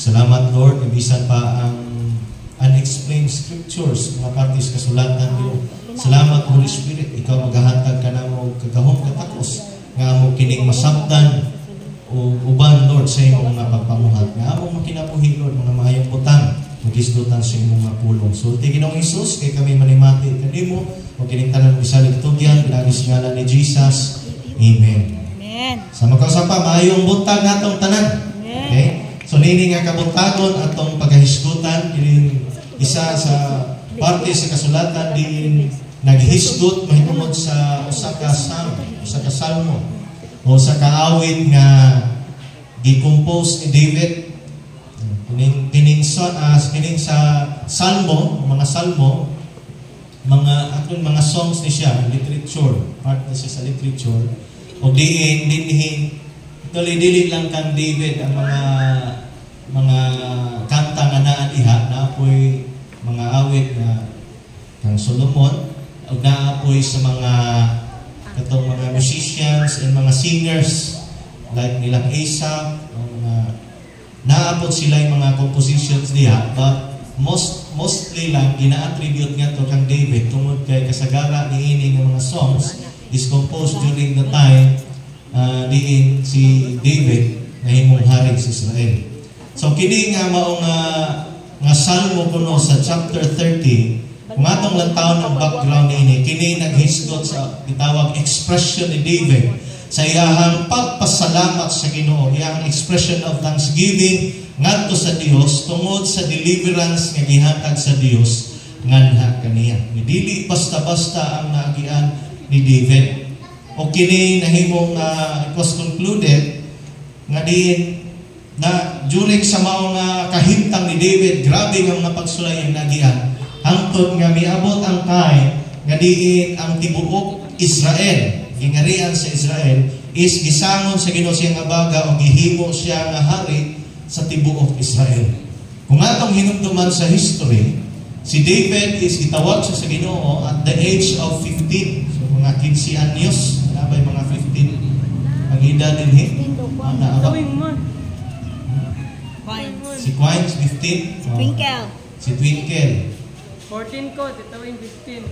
Salamat, Lord, ibisan pa ang unexplained scriptures, mga partis kasulatan niyo. Salamat, Holy Spirit, ikaw maghahatag ka na mo kagahong katakos nga mo kining masabtan o uban, Lord, sa imong mga pagpamuhat. Nga mo makinabuhi, Lord, mga mahayang butang magisdutan sa imong mga pulong. Sulti Ginoong Hesus, kay kami manimati kanimo o kining tanan bisalig tugyan, pinagis ngalan ni Jesus. Amen. Amen. Sa magkausapa, maayong buntag natong tanan. Okay? So nini nga kabuntagon atong paghisgutan, kining isa sa parte sa kasulatan din naghisgot mahitungod sa usa ka salmo o sa kaawit nga gi-compose ni David. Kining sa salmo, mga mga songs ni siya, literature, part na siya sa literature. O dinhin dili lang kang David ang mga kanta nga naa diha, naapoy mga awit na kang Solomon, o naapoy sa mga katong mga musicians and mga singers like nilang Asaph, naabot sila yung mga compositions diha, but mostly lang gina-attribute nga to kang David tungod kay kasagara niini nga mga songs is composed during the time diin si David na himong hari sa Israel. So kini nga maong nga salmo kuno sa chapter 30, kung atong lantawon ng background niini, kini naghisgot sa gitawag expression ni David sa iyahang pagpasalamat sa Ginoo, iyang expression of thanksgiving ngadto sa Dios tungod sa deliverance nga gihatag sa Dios nganha kaniya. Dili basta-basta ang naagian ni David. O kini nahimong it was concluded nga din na during sa maong kahimtang ni David, grabe nga mga pagsulay ang nagian hangtod nga miabot ang time nga diin ang tibuok Israel, gingarian sa Israel, is gisangon sa Ginoo siya nga baga o gihimo siya nga hari sa tibuok Israel. Kung atong hinumduman sa history, si David is gitawag siya sa Ginoo at the age of 15. So mga 15 anyos, nabay mga 15 ang edad din si Quines 15. Twinkle. Si Twinkle 14 ko, titawin 15.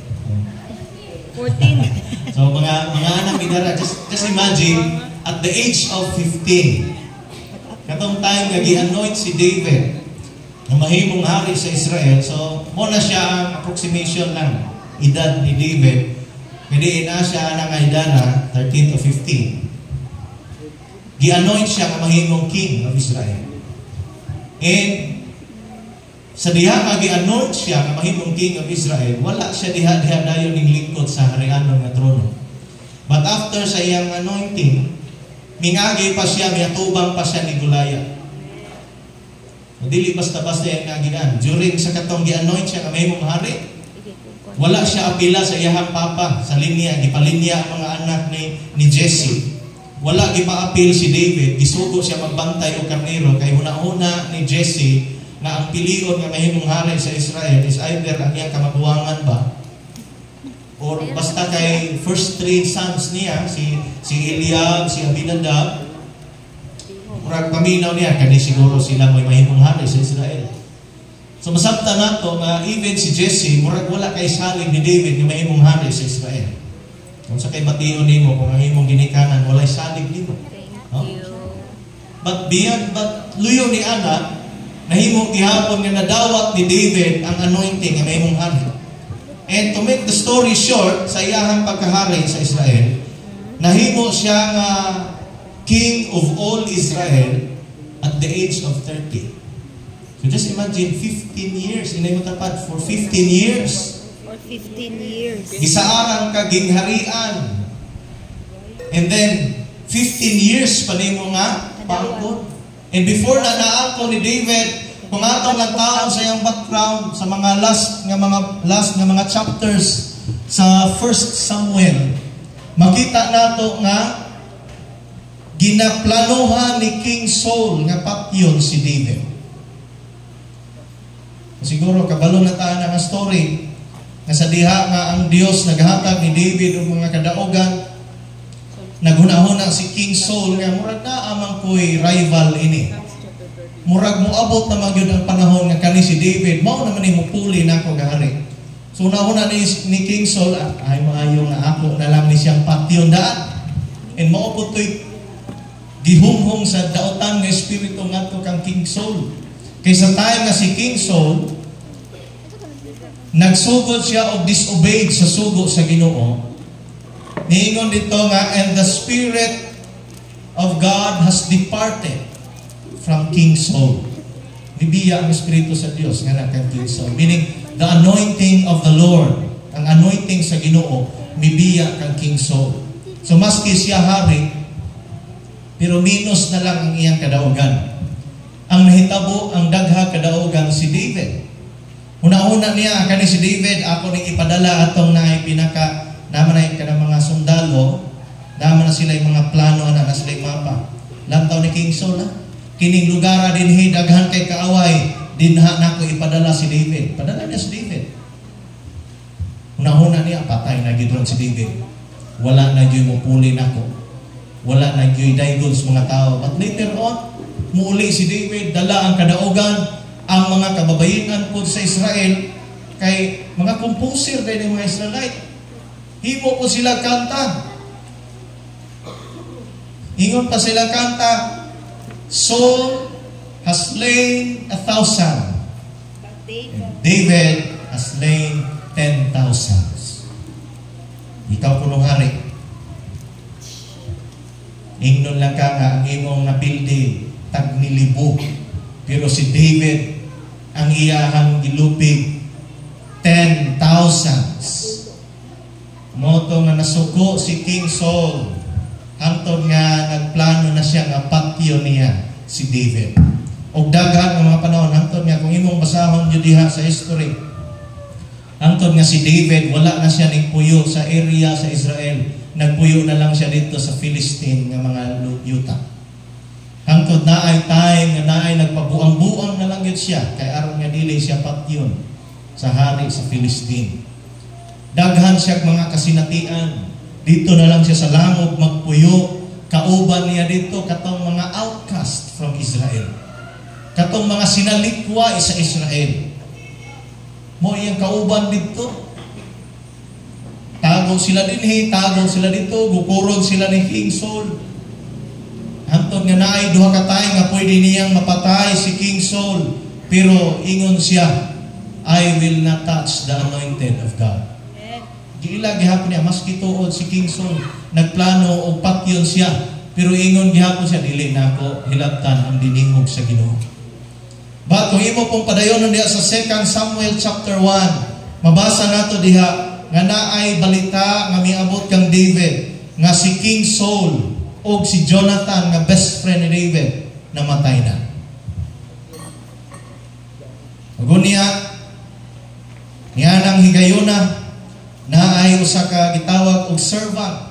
14. So mga anak bidara, just imagine at the age of 15, katong time nga gi-anoint si David na mahimong hari sa Israel. So mo na siya ang approximation lang edad ni David. Hindi na siya nang edad 13 to 15. Gi-anoint siya nga mahimong king of Israel. And sa diha nga gi-anoint siya nga mahimong king of Israel, wala siya diha dayon ning lingkod sa harianon nga trono. But after sa iyang anointing, mingagi pa siya, miatubang pa siya ni Goliath. Dili basta-basta yung nagian. During sa katong gi-anoint siya nga mahimong hari, wala siya apila sa iyang papa, sa linya, gipalinya ang mga anak ni Jesse. Wala gipa-apil si David, gisugo siya magbantay o karnero, kay una-una ni Jesse na ang pilion nga mahimong hari sa Israel is either ang iyang kamabuangan ba or basta kay first 3 sons niya, si Eliab, si Abinadab, murag paminaw niya, kani siguro sila may mahimong hari sa Israel. So masabta nato nga even si Jesse, murag wala kay salig ni David nga mahimong hari sa Israel. Kung sa kay bation nimo, kung ang himong ginikanan, walay salig nimo. No? But luyo ni Ana, nahimong gihapon nga nadawat ni David ang anointing nga mahimong hari. And to make the story short, sa iyahang pagkahari sa Israel, nahimo siya nga king of all Israel at the age of 30. So just imagine 15 years, inay mo tapad for 15 years. For 15 years. Gisaarang ka gingharian. And then 15 years pa nimo nga pangkon. And before na naako ni David, kung atong lantaon sa iyang background sa mga last nga mga chapters sa 1 Samuel, makita nato nga ginaplanuhan ni King Saul nga patyon si David. Siguro kabalo na tayo nga story na sa diha nga ang Dios naghatag ni David og mga kadaogan. Naghunahuna si King Saul nga murag na amang ko'y rival ini. murag mo abot na magyud ang panahon nga kani si David, mao naman ni mupuli nako gahari. So una ni King Saul, ay maayo nga ako na lang ni siyang patyon daan. And mao po to'y gihumhong sa daotan nga espiritu ngadto kang King Saul. Kaysa time nga si King Saul nagsugod siya o disobeyed sa sugo sa Ginoo. Niingon dito nga, and the Spirit of God has departed from King Saul. Nibiya ang Espiritu sa Diyos nga na kang King Saul. Meaning, the anointing of the Lord, ang anointing sa Ginoo, nibiya kang King Saul. So, maski siya hari, pero minus na lang ang iyang kadaugan. Ang nahitabo, ang dagha kadaugan si David. Una-una niya, kani si David, ako ning ipadala atong naay pinaka, naman na ka ng mga sundalo, naman na sila yung mga plano, na sila yung mapa. Lantaw ni King Saul, kining lugar din daghan kay kaaway, dinha na ko ipadala si David. Padala niya si David. Una-una niya, patay na gidron si David. Wala na yung mupuli na ko. Wala na yung daigons mga tao. But later on, muuli si David, dala ang kadaugan, ang mga kababayinan po sa Israel, kay mga composer din ng mga Israelite. Himo po sila kanta. Ingon pa sila kanta, Saul has slain 1,000. David has slain 10,000. Ikaw punong hari. Ingnon lang ka nga ang imong napildi, tag nilibo. Pero si David, ang iyahang gilupig 10,000. Moto nga nasuko si King Saul. Hangtod nga nagplano na siya nga patyo niya si David. Og daghan nga mga panahon hangtod nga kung imong basahon jud diha sa history. Hangtod nga si David wala na siya ning puyo sa area sa Israel. Nagpuyo na lang siya dito sa Philistine nga mga yuta. Hangtod na ay time nga naay nagpabuang-buang na lang yun siya kay aron nga dili siya patyon sa hari sa Philistine. Daghan siya mga kasinatian. Dito na lang siya sa langop magpuyo. Kauban niya dito katong mga outcast from Israel. Katong mga sinalikwa sa Israel. Mo iyang kauban dito. Tagaw sila dinhi, tagaw sila dito, gukurog sila ni King Saul. Hantod nga naay duha ka tayo nga pwede niyang mapatay si King Saul. Pero ingon siya, I will not touch the anointed of God. Giila gihapon niya, maski tuod si King Saul, nagplano o patyon siya. Pero ingon gihapon siya, dili na ako hilabtan ang diningog sa Ginoo. But kung imo pong padayonon diha sa 2 Samuel chapter 1, mabasa nato diha, nga naay balita nga miabot kang David, nga si King Saul, o si Jonathan nga best friend ni David namatay na. Agunya niya nang higayuna na ay usa ka gitawag og servant,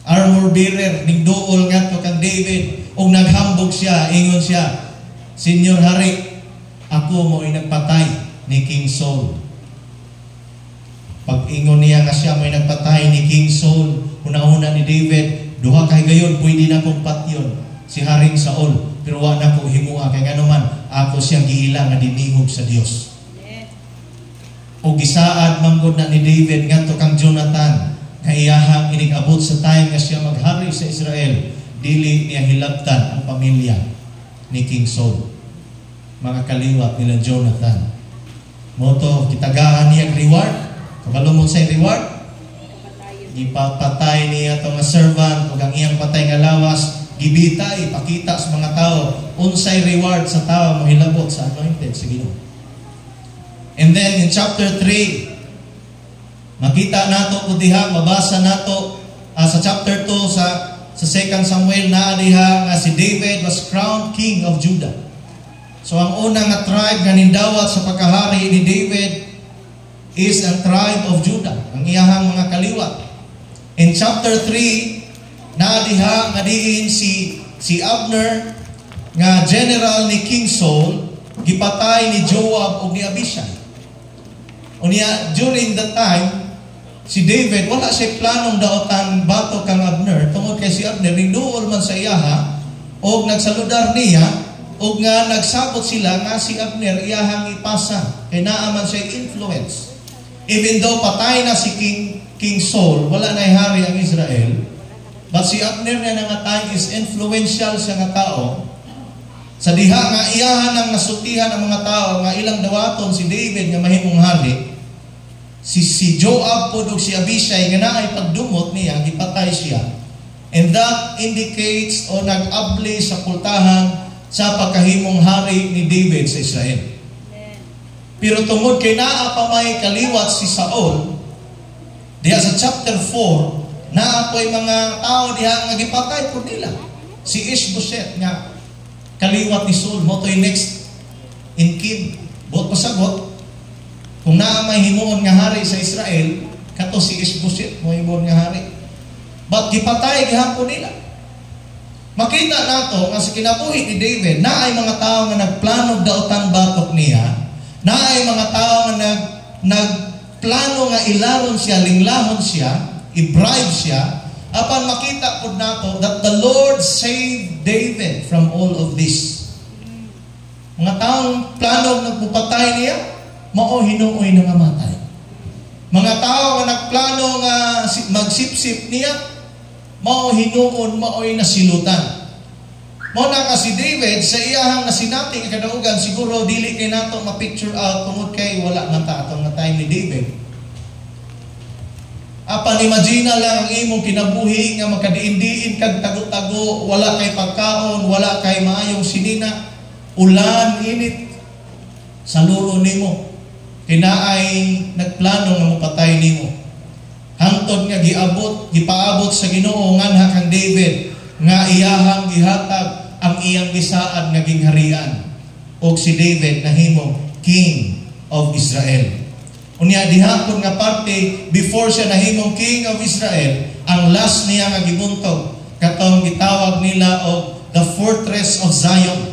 armor bearer ning duol ngadto kang David, og naghambog siya, ingon siya, Senyor Hari, ako mo ay nagpatay ni King Saul. Pag ingon niya nga siya may nagpatay ni King Saul, una-una ni David, duha kay gayon pwede na kong patyon si Haring Saul, pero wa na ko himua kay ngano man ako siyang giila nga diningog sa Dios. O gisaad manggod na ni David ngadto kang Jonathan nga iyahang inigabot sa time nga siya maghari sa Israel, dili niya hilabtan ang pamilya ni King Saul. Mga kaliwat nila Jonathan. Moto kitagahan niya reward. Kabalo mo sa reward? Ipapatay niya itong servant o ang iyang patay nga lawas, gibita, ipakita sa mga tao, unsay reward sa tao mahilabot sa anointed sa Ginoo. And then in chapter 3, makita nato ko diha, mabasa nato sa chapter 2 sa 2 Samuel na diha nga si David was crowned king of Judah. So ang unang nga tribe nga nindawat sa pagkahari ni David is ang tribe of Judah, ang iyahang mga kaliwat. In chapter 3, naadiha nga diin si Abner nga general ni King Saul, gipatay ni Joab o ni Abishai. Unya during that time, si David wala siya planong daotan bato kang Abner, tungod kay si Abner ning duol man sa iyaha og nagsaludar niya ug nga nagsabot sila nga si Abner iyahang ipasa kay naa man siya influence. Even though patay na si King Saul, wala na hari ang Israel, but si Abner nga nangatay is influential siya nga tao. Sa diha nga iyahan ang nasutihan ang mga tao nga ilang dawaton si David nga mahimong hari, si Joab po ug si Abishai nga naay pagdumot niya, gipatay siya. And that indicates o nag-abli sa pultahan sa pagkahimong hari ni David sa Israel. Pero tungod kay naa pa may kaliwat si Saul, diha sa chapter 4, naa po'y mga tao diha nga gipatay po nila. Si Ishbosheth nga kaliwat ni Saul, mo to'y next in kin, buot pasagot, kung naa may himuon nga hari sa Israel, kato si Ishbosheth, mo himuon nga hari. But gipatay gihapon nila. Makita nato nga sa kinabuhi ni David, naay mga tao nga nagplano daotan batok niya, naay mga tao nga nagplano nga ilaron siya, linglahon siya, i-bribe siya, apan makita pud nato that the Lord saved David from all of this. Mga taong plano nagpupatay niya, mao hinuoy na mamatay. Mga tao nga nagplano nga magsipsip niya, mao hinuon maoy nasilutan. Mao na kasi David sa iyahang nasinati nga kadaugan, siguro dili kay nato ma-picture out tungod kay wala man ta atong nga time ni David. Apan imagine lang ang imong kinabuhi nga magkadiin-diin kag tago-tago, wala kay pagkaon, wala kay maayong sinina, ulan, init, salulo nimo. Kinaay nagplano nga mapatay nimo. Hangtod nga gipaabot sa Ginoo nganha kang David nga iyahang gihatag ang iyang gisaad nga gingharian, og si David nahimong King of Israel. Unya dihapon nga parte before siya nahimong King of Israel, ang last niya nga gibuntog katong gitawag nila og the fortress of Zion.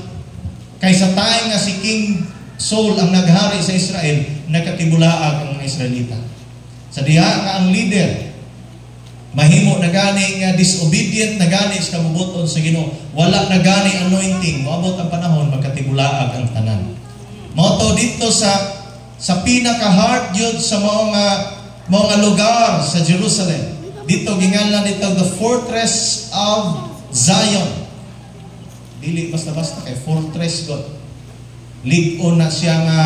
Kaysa tayo nga si King Saul ang naghari sa Israel, nagkatibulaag ang mga Israelita. Sa diha nga ang leader mahimo na gani nga disobedient na gani sa kamubuton sa Ginoo, wala na gani anointing, moabot ang panahon magkatibulaag ang tanan. Mao to dito sa pinaka-heart yun sa mga lugar sa Jerusalem. Dito gingalan dito the fortress of Zion. Dili basta-basta kay fortress God. Lig-on na siya nga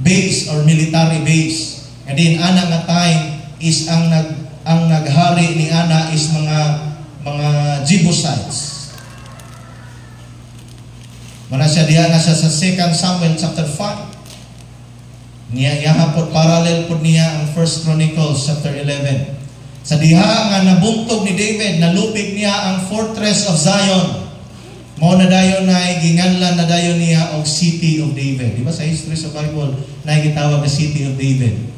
base or military base. And then ana nga time is ang naghari ni ana is mga Jebusites. Mana siya diha na siya sa 2 Samuel chapter 5. Niya hapot parallel pud niya ang 1 Chronicles chapter 11. Sa diha nga nabuntog ni David, nalupig niya ang fortress of Zion. Mao na dayon na ginganlan na dayon niya og City of David. Di ba sa history sa Bible na gitawag na City of David.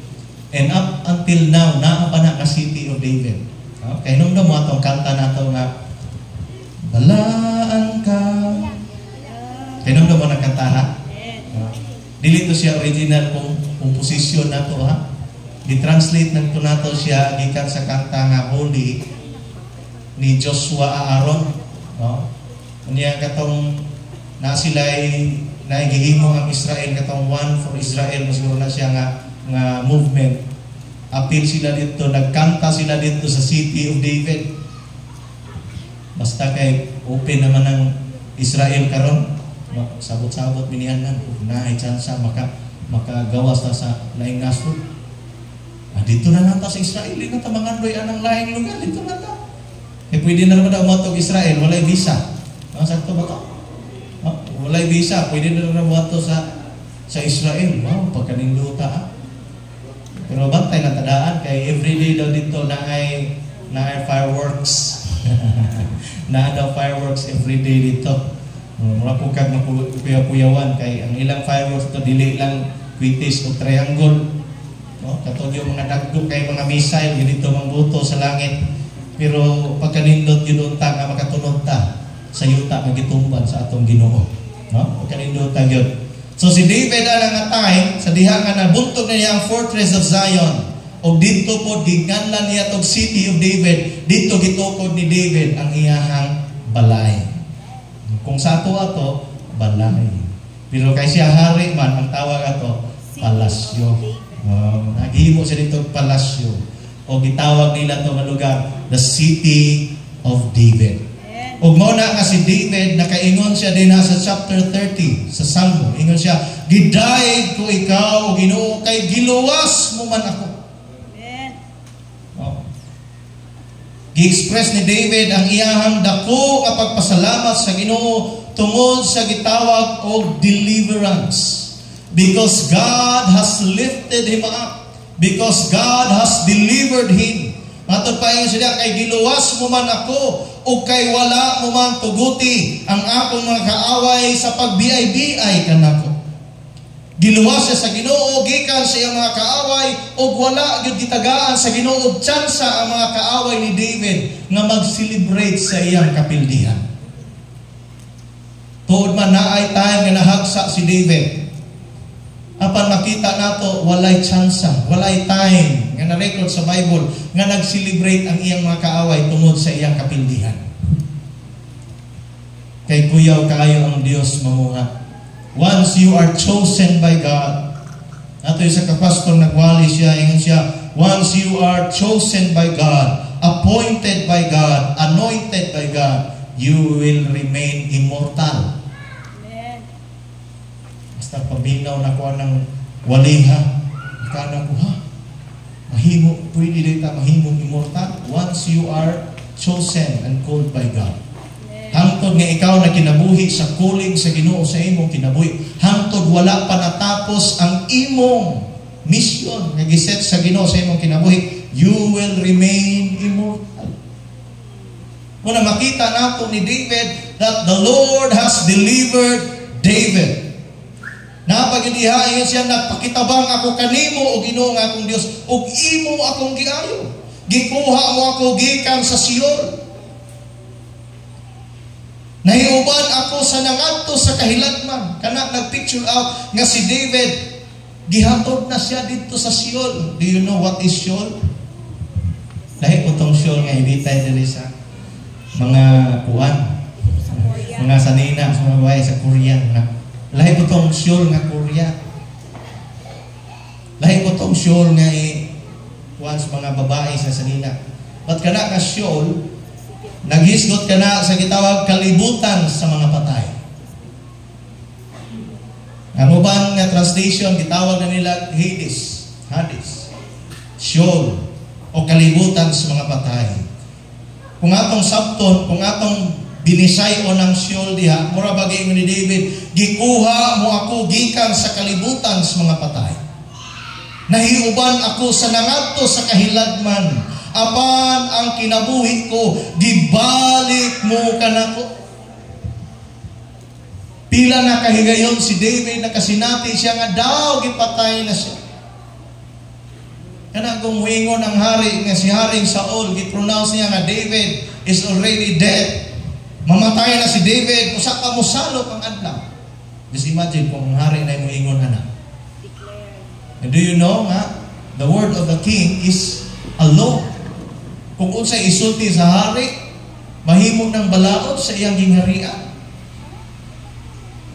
And up until now, naa pa na ka City of David. Okay, nung mo atong kanta nato nga balaan ka. Kaya nung mo nakanta ha? Dili to siya original composition nato ha? Di-translate nagto nato siya gikan sa kanta nga Holy ni Joshua Aaron. No? Unya katong na sila'y naigihimo ang Israel, katong one for Israel, siguro na siya nga movement. Appeal sila dito, nagkanta sila dito sa City of David. Basta kay open naman ang Israel karon, sabot-sabot binianan, na chance makagawas na sa laing nasod. Dito na nata sa Israel, dito na mangandoy anang laing lugar, dito na ta. Pwede na naman daw matog Israel, walay visa. Sakto ba ito? Walay visa, pwede na naman mato sa Israel. Wow, pagkaninduta ha. Pero bantay na tadaan kay everyday daw dito na ay fireworks. Na daw fireworks everyday dito. Mura po kag mapuyawan kay ang ilang fireworks to dili lang kwitis o triangle. No? Katong yung mga dagko kay mga missile dito mangbuto sa langit. Pero pagkanindot yun unta nga makatunod ta sa yuta nga gitumban sa atong Ginoo. No? Pagkanindot ta gyud. So si David ang time sa diha nga nabuntog na niya ang fortress of Zion. O dito po ginganlan niya tog City of David. Dito gitukod ni David ang iyahang balay. Kung sa ato balay. Pero kay siya hari man, ang tawag ato, palasyo. Naghimo siya dito palasyo. O gitawag nila ito nga lugar, the City of David. O muna nga si David, nakaingon siya din sa chapter 30, sa Salmo. Ingon siya, gidaig ko ikaw, Ginoo, kay giluwas mo man ako. Gi-express ni David ang iyahang dako nga pagpasalamat sa Ginoo tungod sa gitawag og deliverance. Because God has lifted him up. Because God has delivered him. Matod pa ingon siya, kay giluwas mo man ako o kay wala mo man tuguti ang akong mga kaaway sa pagbiay-biay kanako. Giluwas siya sa Ginoo, gikan sa iyang mga kaaway o wala gyud gitagaan sa Ginoo og tsansa ang mga kaaway ni David nga mag-celebrate sa iyang kapildihan. Tuod man naay time nga nahagsa si David. Apan makita nato walay tsansa, walay time nga na-record sa Bible nga nag-celebrate ang iyang mga kaaway tungod sa iyang kapildihan. Kay kuyaw kaayo ang Dios mamuha. Once you are chosen by God, ato isa ka pastor nagwali siya, ingon siya, once you are chosen by God, appointed by God, anointed by God, you will remain immortal. Paminaw na ko ng waliha. Ikana ko, mahimo, pwede dito mahimong immortal once you are chosen and called by God. Hangtod nga ikaw na kinabuhi sa calling sa Ginoo sa imong kinabuhi. Hangtod wala pa natapos ang imong mission nga giset sa Ginoo sa imong kinabuhi, you will remain immortal. Muna makita nato ni David that the Lord has delivered David. Napaginihain siya, nagpakitabang ako kanimo o Ginoo nga akong Dios, ug imo akong giayo. Gikuha mo ako gikan sa Sion. Nahiuban ako sa nangadto sa kahilatman. Kana nagpicture out nga si David, gihatod na siya dito sa Sion. Do you know what is Sion? Dahil utong Sion nga ibitay diri sa mga kuwan, mga sanina, sa mga buhay sa Korea. Lahi po itong Seoul nga Korea. Lahi po itong Seoul nga once mga babae sa sanina. Ba't ka na ka Seoul, naghisgot ka na sa gitawag kalibutan sa mga patay. Ang ubang nga translation, gitawag na nila Hades, Seoul, o kalibutan sa mga patay. Kung atong sabton, kung atong binisay o ng Seoul diha, mura bagay ni David, gikuha mo ako gikan sa kalibutan sa mga patay. Nahiuban ako sa nangadto sa kahiladman, apan ang kinabuhi ko, gibalik mo kanako. Pila na kahigayon si David, nakasinati siya nga daw gipatay na siya. Kana kung muingon ang hari nga si Haring Saul, gipronounce niya nga David is already dead. Mamatay na si David, usa pa mo salop ang adlaw. Just imagine kung ang hari na muingon ana. And do you know nga, the word of the king is a law. Kung unsay isulti sa hari, mahimo ng balaod sa iyang gingharian.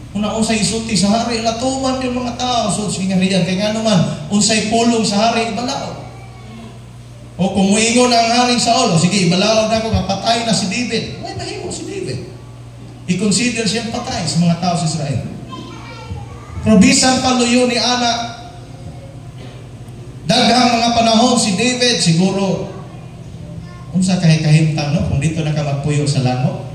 Kung unsay isulti sa hari, latuman yung mga tao sa gingharian. Kaya nga naman, unsay pulong sa hari, balaod. O kung muingon ang Haring Saul, sige, balaod na ako, mapatay na si David. Ay, mahimo si David. I-consider siyang patay sa mga tao sa Israel. Probisan paluyo ni Ana. Daghang mga panahon si David, siguro, unsa kahimtang, no? Kung dito na ka magpuyo sa lango.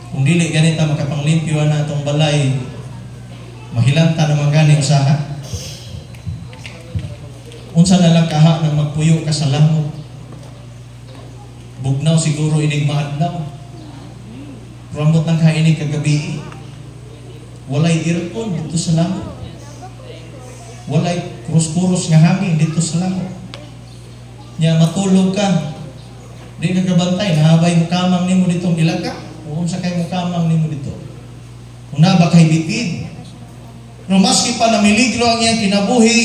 Kung dili ganito makapanglimpyo na itong balay, mahilanta naman gani usaha. Unsa na lang kaha nang magpuyo ka sa lango. Bugnaw siguro inig maadlaw. Rambot ng kainig kagabi. Walay aircon dito sa lango. Walay kurus-kurus nga hangin dito sa lango. Nya matulog ka. Di nagabantay, nahabay mo kamang nimo ditong ilaga. Kung sa kay mo kamang nimo dito. Kung naba kay bitid. Pero maski pa namiligro ang iyang kinabuhi,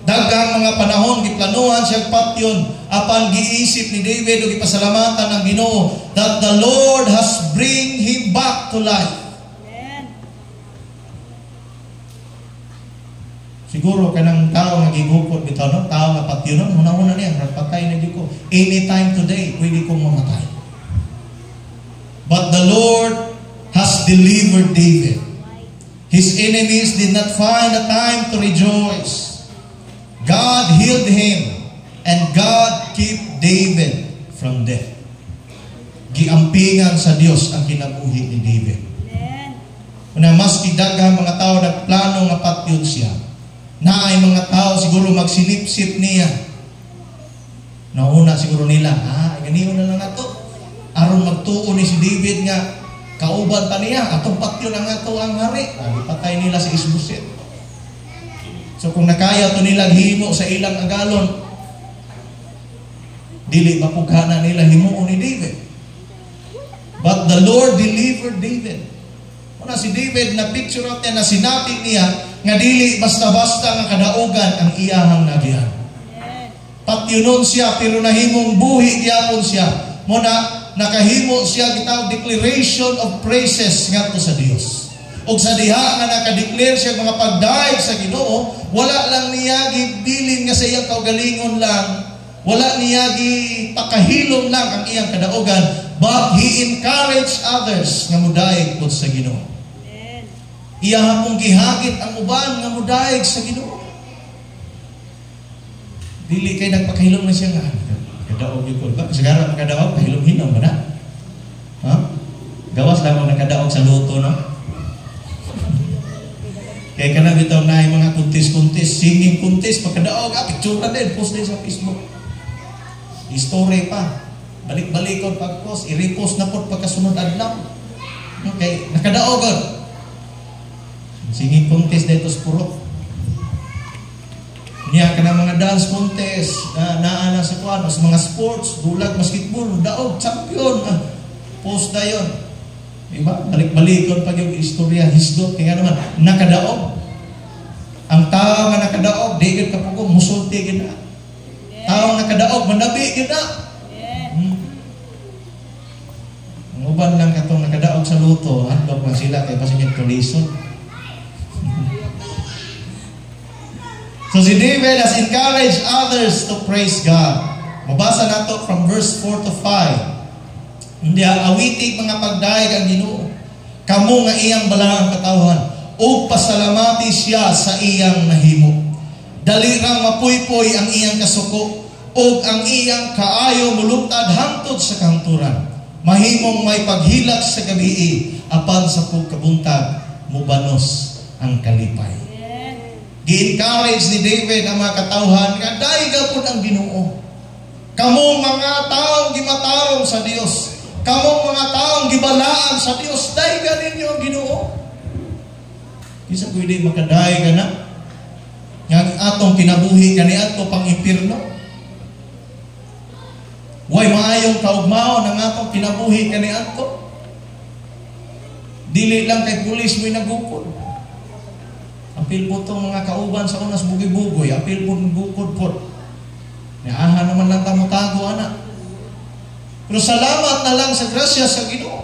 Daghang mga panahon giplanuhan siyang patyon apan giisip ni David ug gipasalamatan ang Ginoo that the Lord has bring him back to life. Siguro kanang tao nga gigukod bitaw no, tao nga patyon no, una-una niya patay na gyud ko. Anytime today pwede kong mamatay. But the Lord has delivered David. His enemies did not find a time to rejoice. God healed him and God kept David from death. Giampingan sa Dios ang kinabuhi ni David. Una maski daghang mga tao nagplano nga patyon siya, naay mga tao siguro magsinip-sip niya. Nauna siguro nila, ganiyon na lang ato. Aron magtuo ni si David nga kauban pa niya, atong patyon ang ato ang hari. Patay nila si Isboset. So kung nakaya to nila himo sa ilang agalon, dili mapughana nila himuon ni David. But the Lord delivered David. Una si David na picture out niya, na sinabi niya nga dili basta-basta nga kadaugan ang iyahang nagihan. Patyonon siya pero nahimong buhi gyapon siya. Muna nakahimo siya gitawag declaration of praises ngadto sa Dios. O sa diha nga nakadeclare siya mga pagdaig sa Ginoo, wala lang niya gibilin nga sa iyang kaugalingon lang, wala niya gipakahilom lang ang iyang kadaugan, but he encouraged others nga mudaig pod sa Ginoo. Iya hapong gihagit ang uban nga mudaig sa Ginoo. Dili kay nagpakahilom na siya nga kadaog gyud ba? Sigara makadaog pahilom-hilom ba na? Ha? Gawas lang ang nakadaog sa luto no? Kaya ka na bitaw na yung mga kuntis-kuntis, singing kuntis, pagkadaog, picture na din, post din sa Facebook. History pa. Balik-balikon pag-post, i-repost na po pagkasunod adlaw. Okay, nakadaog. Singing contest dito sa puro. Niya ka na mga dance contest, naana sa kuano, sa mga sports, bulag, basketball, daog, champion. Post na yun. Diba? Balik-balikon pag yung istorya, hisdot, kaya naman, nakadaog. Ang tao nga nakadaog, di gid kapugo, musulti gid na. Tao nakadaog, manabi gid na. Ang uban lang katong nakadaog sa luto, handog man sila, kaya pasingit tuliso. So si David has encouraged others to praise God. Mabasa nato from verse 4 to 5. Hindi awitig mga pagdaig ang Ginoo. Kamo nga iyang balaang katawhan, o pasalamati siya sa iyang nahimo. Dalirang mapuypoy ang iyang kasuko, o ang iyang kaayo muluptad hangtod sa kanturan. Mahimong may paghilak sa gabii, apan sa pagkabuntag, mubanos ang kalipay. Gi-encourage ni David ang mga katawhan, nga daiga po ang Ginoo. Kamo mga taong gimatarong sa Dios, kamong mga taong gibalaan sa Dios, daiga ninyo ang Ginoo. Isa pwede makadaig ka na. Nga atong kinabuhi ka ni ato pang impirno. Way maayong kaugmao ng atong kinabuhi ka ni ato. Dili lang kay pulis mo'y nagukod. Apil po itong mga kauban sa unas bugi-bugoy, apil po nagukod po. Naahan naman lang tamutago, anak. Pero salamat na lang sa grasya sa Ginoo.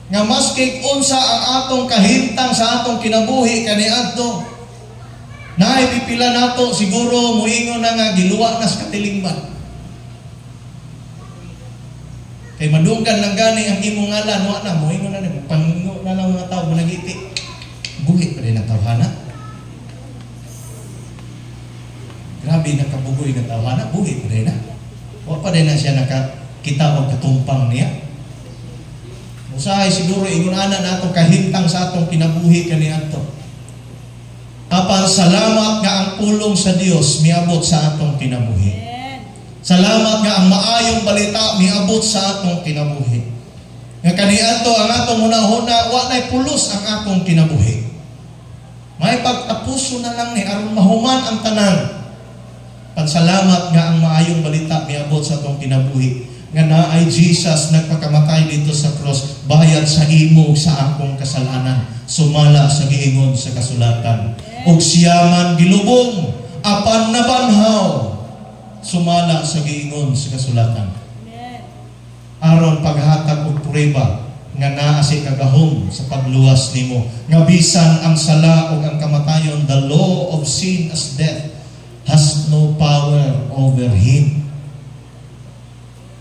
Nga maski unsa ang atong kahimtang sa atong kinabuhi kaniadto, naipipila nato siguro muingon na nga giluwa na sa katilingban. Kay madunggan lang gani ang imong ngalan, wa na muingon na ni pangingo na lang mga tao managiti. Buhi pa rin ang tawhana. Grabe nakabugoy ng tawhana, buhi pa rin na. Wa pa rin na siya nakakita o katumpang niya. Usahay siguro ingunanan nato kahintang sa atong kinabuhi kaniadto. Apan salamat nga ang pulong sa Dios miabot sa atong kinabuhi. Salamat nga ang maayong balita miabot sa atong kinabuhi. Nga kaniadto ang atong hunahuna wa nay pulos ang atong kinabuhi. May pagtapuso na lang ni aron mahuman ang tanan. Pansalamat nga ang maayong balita miabot sa atong kinabuhi. Nga na ay Jesus nagpakamatay dito sa cross, bayad sa imo sa akong kasalanan, sumala sa giingon sa kasulatan. Og siya man gilubong apan nabanhaw sumala sa giingon sa kasulatan. Aron paghatag og prueba nga naa si kagahom sa pagluwas nimo, nga bisan ang sala ug ang kamatayon, the law of sin as death has no power over him.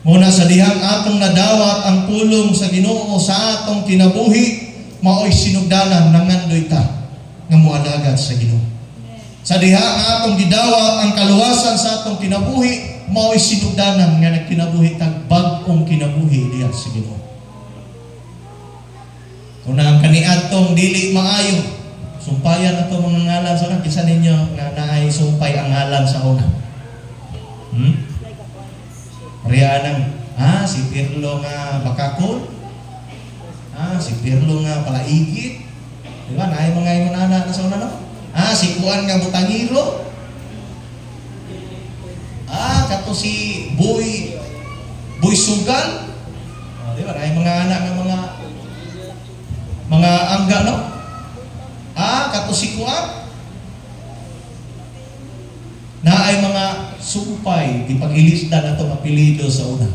Muna sa dihang atong nadawat ang pulong sa Ginoo sa atong kinabuhi, mao'y sinugdanan nangandoy ta nga moalagad sa Ginoo. Sa dihang atong gidawat ang kaluwasan sa atong kinabuhi, mao'y sinugdanan nga nagkinabuhi tag bag-ong kinabuhi diha sa Ginoo. Kung ang kaniadtong dili maayo, sumpayan ato mga ngalan sa una. Kisa ninyo nga naay sumpay ang ngalan sa una? Riyanang, si Pirlo nga bakakol? Si Pirlo nga palaigit? Diba? Naay mga ingon anak na sa una, no? Si Kuan nga butangiro? Kato si Boy Sugan? Diba? Naay mga anak nga mga angga, no? Kato si Kuan? Na ay mga sumpay, ipag-ilista na itong apelido sa una.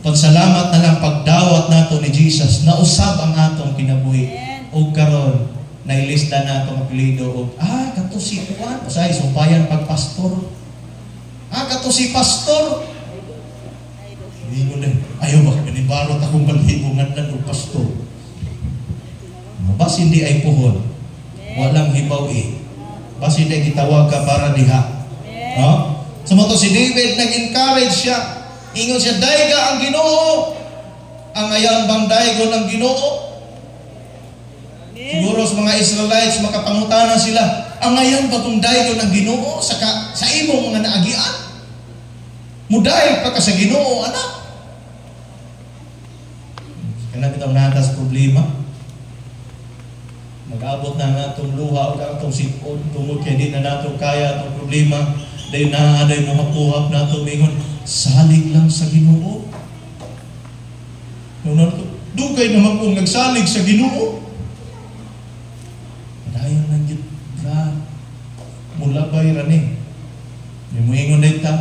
Pagsalamat na lang pagdawat nato ni Jesus, nausab ang atong kinabuhi. O karon na ilista na itong apelido. Kato si Kuan? Usay, sumpayan pagpastor. Kato si pastor? Hindi mo na, ayaw ba, panibalot akong balhibungan lang o pastor. Bas hindi ay puhon, walang hibaw bas hindi gitawag ka para diha. Sumato si David, nag-encourage siya, ingon siya, dayga ang Ginoo. Ang ayan bang daygon ang Ginoo? Siguro sa mga Israelites makapangutana sila, ang ayan ba kung daygon ang Ginoo sa imong mga naagian? Muday pa ka sa Ginoo, anak. Kana bitaw natas problema. Mag-abot na natong luha o natong sipon, tungod kaya di na natong kaya itong problema, dahil naaday mga puhap natong mingon, salig lang sa Ginoo. Dugay naman kung nagsalig sa Ginoo. Dayon nang gitra, mulabay raning. May muingon na ita,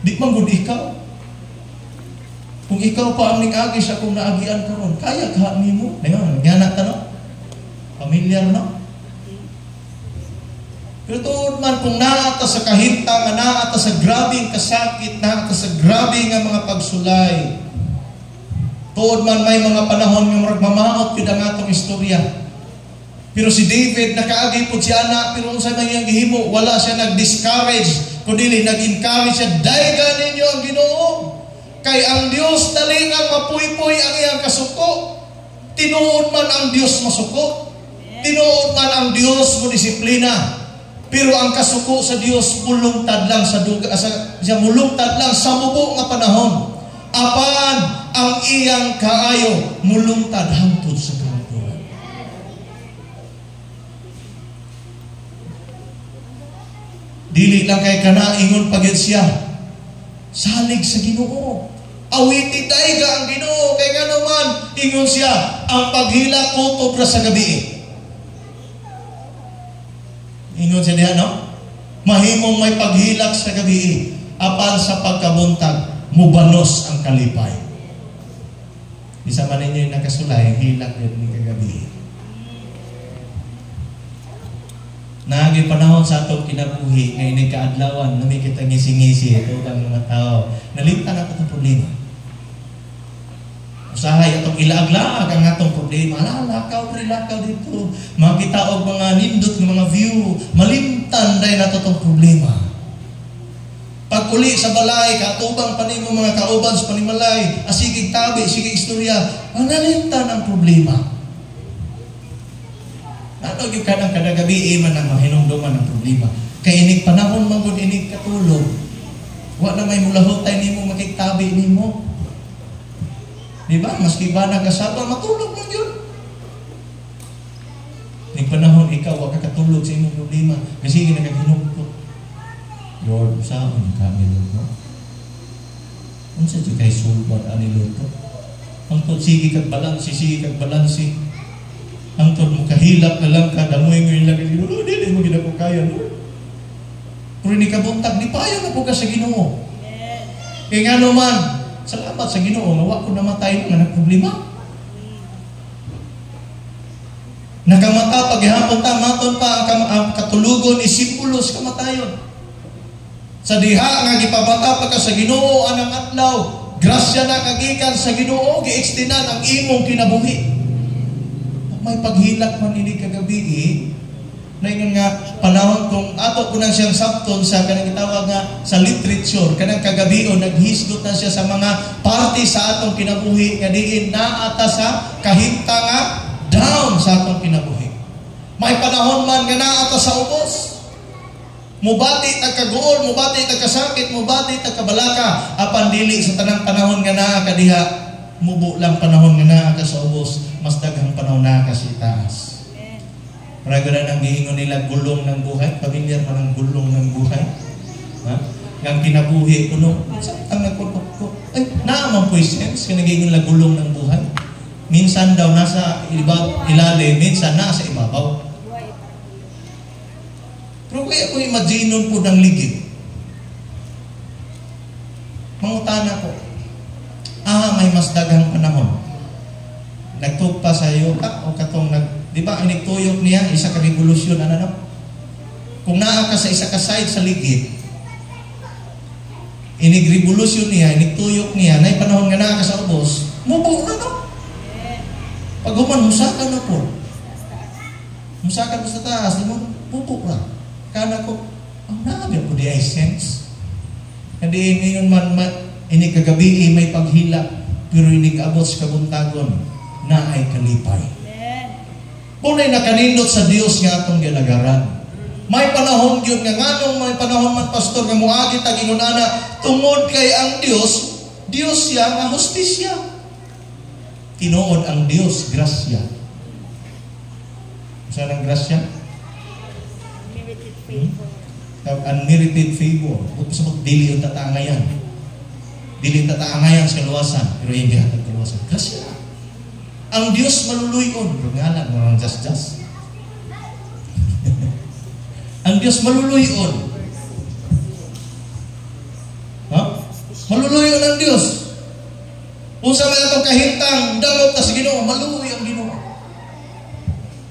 di manggod ikaw. Kung ikaw pa ang ning-agi sa kung naagian karon, kaya ka nimo. Ngayon, ngana ta no? Pamilyar no? Pero tuod man kung naata sa kahintang, naata sa grabing kasakit, naata sa grabing nga mga pagsulay. Tuod man may mga panahon nga magmamaot yun ang atong istorya. Pero si David, nakaagi po siya na, pero sa mga gihimo, wala siya nag-discourage, kundi nag-encourage siya, dayga ninyo ang Ginoo. Kay ang Dios dali ang mapuy-puy ang iyang kasuko. Tinuod man ang Dios masuko. Tinuod man ang Dios mo disiplina. Pero ang kasuko sa Dios mulungtad lang mulungtad lang sa mubo nga panahon. Apan ang iyang kaayo mulungtad hangtod sa kahapon. Dili lang kay kana ingon pagid siya. Salig sa Ginoo. Awiti dayga ang Ginoo. Kay nga naman, ingon siya, ang paghila kutob ra sa gabi. Ingon siya diyan, no? Mahimong may paghilak sa gabi. Apan sa pagkabuntag, mubanos ang kalipay. Isa man ninyo yung nakasulay, hilak yun ni kagabi. Naagi panahon sa atong kinabuhi, ngayon ay kaadlawan, namikit ang ngisi-ngisi, ito ang mga tao. Nalimtan ako itong problema. Usahay atong ilaag-laag ang atong problema. Lakaw dito. Makita og mga nindot ng mga view, malimtan dahil nato itong problema. Pag uli sa balay, katubang panimo mga kauban sa panimalay, asigig tabi, sigig istorya, nalimtan ang problema. Ano yung kanang kadagabi man ang mahinungduman ng problema. Kaya inig panahon manggod inig katulog. Wa na may mulahutay nimo makiktabi nimo. Diba? Maski ba nag-asaba, matulog mo yun. Inig panahon ikaw, wa ka katulog sa imong problema. Kasi nagkaginugto. Lord, saan kami luto? Ano sa di kay sulban ani luto? Ang sige kag balansi, Hangtod mo kahilap na lang ka, damoy ngayon lang, Lord, hindi mo ginako kaya, Lord. Pero ni kabuntag, di payo na po ka sa Ginoo. Kaya nga naman, salamat sa Ginoo, nawa ko namatay nga nagproblema. Nakamata, paghihapon ta, maton pa ang katulugon ni simpulos kamatayon. Sa diha nga gipabata pa ka sa Ginoo anang adlaw, grasya na kagikan sa Ginoo, gi-extendan ang imong kinabuhi. May paghilak man ini kagabi, naingon nga panahon kung ato ko nang siyang sabton sa kanang gitawag nga sa literature, kanang kagabi o naghisgot na siya sa mga party sa atong kinabuhi nga diin naata sa kahimta nga down sa atong kinabuhi. May panahon man nga naata sa ubos. Mubati tagkagool, mubati tagkasakit, mubati tagkabalaka, apan dili sa tanang panahon nga naa ka diha, mubo lang panahon nga naa ka sa ubos, mas daghang panahon naa ka sa itaas. Para gana nang giingon nila gulong ng buhay, pamilyar pa ng gulong ng buhay. Ha? Yang kinabuhi kuno, ang nagkutok ko. Ay, naamang po sense kaya nagiingon nila gulong ng buhay. Minsan daw nasa ilalim, minsan nasa ibabaw. Pero kaya ko imaginon po ng ligid. Mangutana ko, may mas daghang panahon. Nagtugpa sa iyo ka o katong di ba, inigtuyok niya, isa ka revolusyon, Kung naa ka sa isa ka side sa ligid, inig-revolusyon niya, inigtuyok niya, na panahon nga naa ka sa ubos, mubo na, no? Pag human, na po. Musakan mo sa taas, di mo, mubo na. Kana ko, nabi ko di ay sense. Hindi ngayon man, ini kagabi may paghila, pero inig-abot sa kabuntagon na ay kalipay. Punay nakanindot sa Dios nga atong ginagaran. May panahon yun nga nganong may panahon man pastor nga muagi tagingon ana tungod kay ang Dios, Dios siya nga hustisya. Tinuod ang Dios, grasya. Saan ang grasya? Unmerited favor. Sabot dili yung tataangayan. Dili yung tataangayan sa kaluwasan, pero hindi hatag kaluwasan. Grasya. Ang Diyos maluluyon. Rungalan, marang just. Ang Diyos maluluyon. Ha? Maluluyon ang Diyos. Unsa man atong kahintang, damot ta sa Ginoo, maluoy ang Ginoo.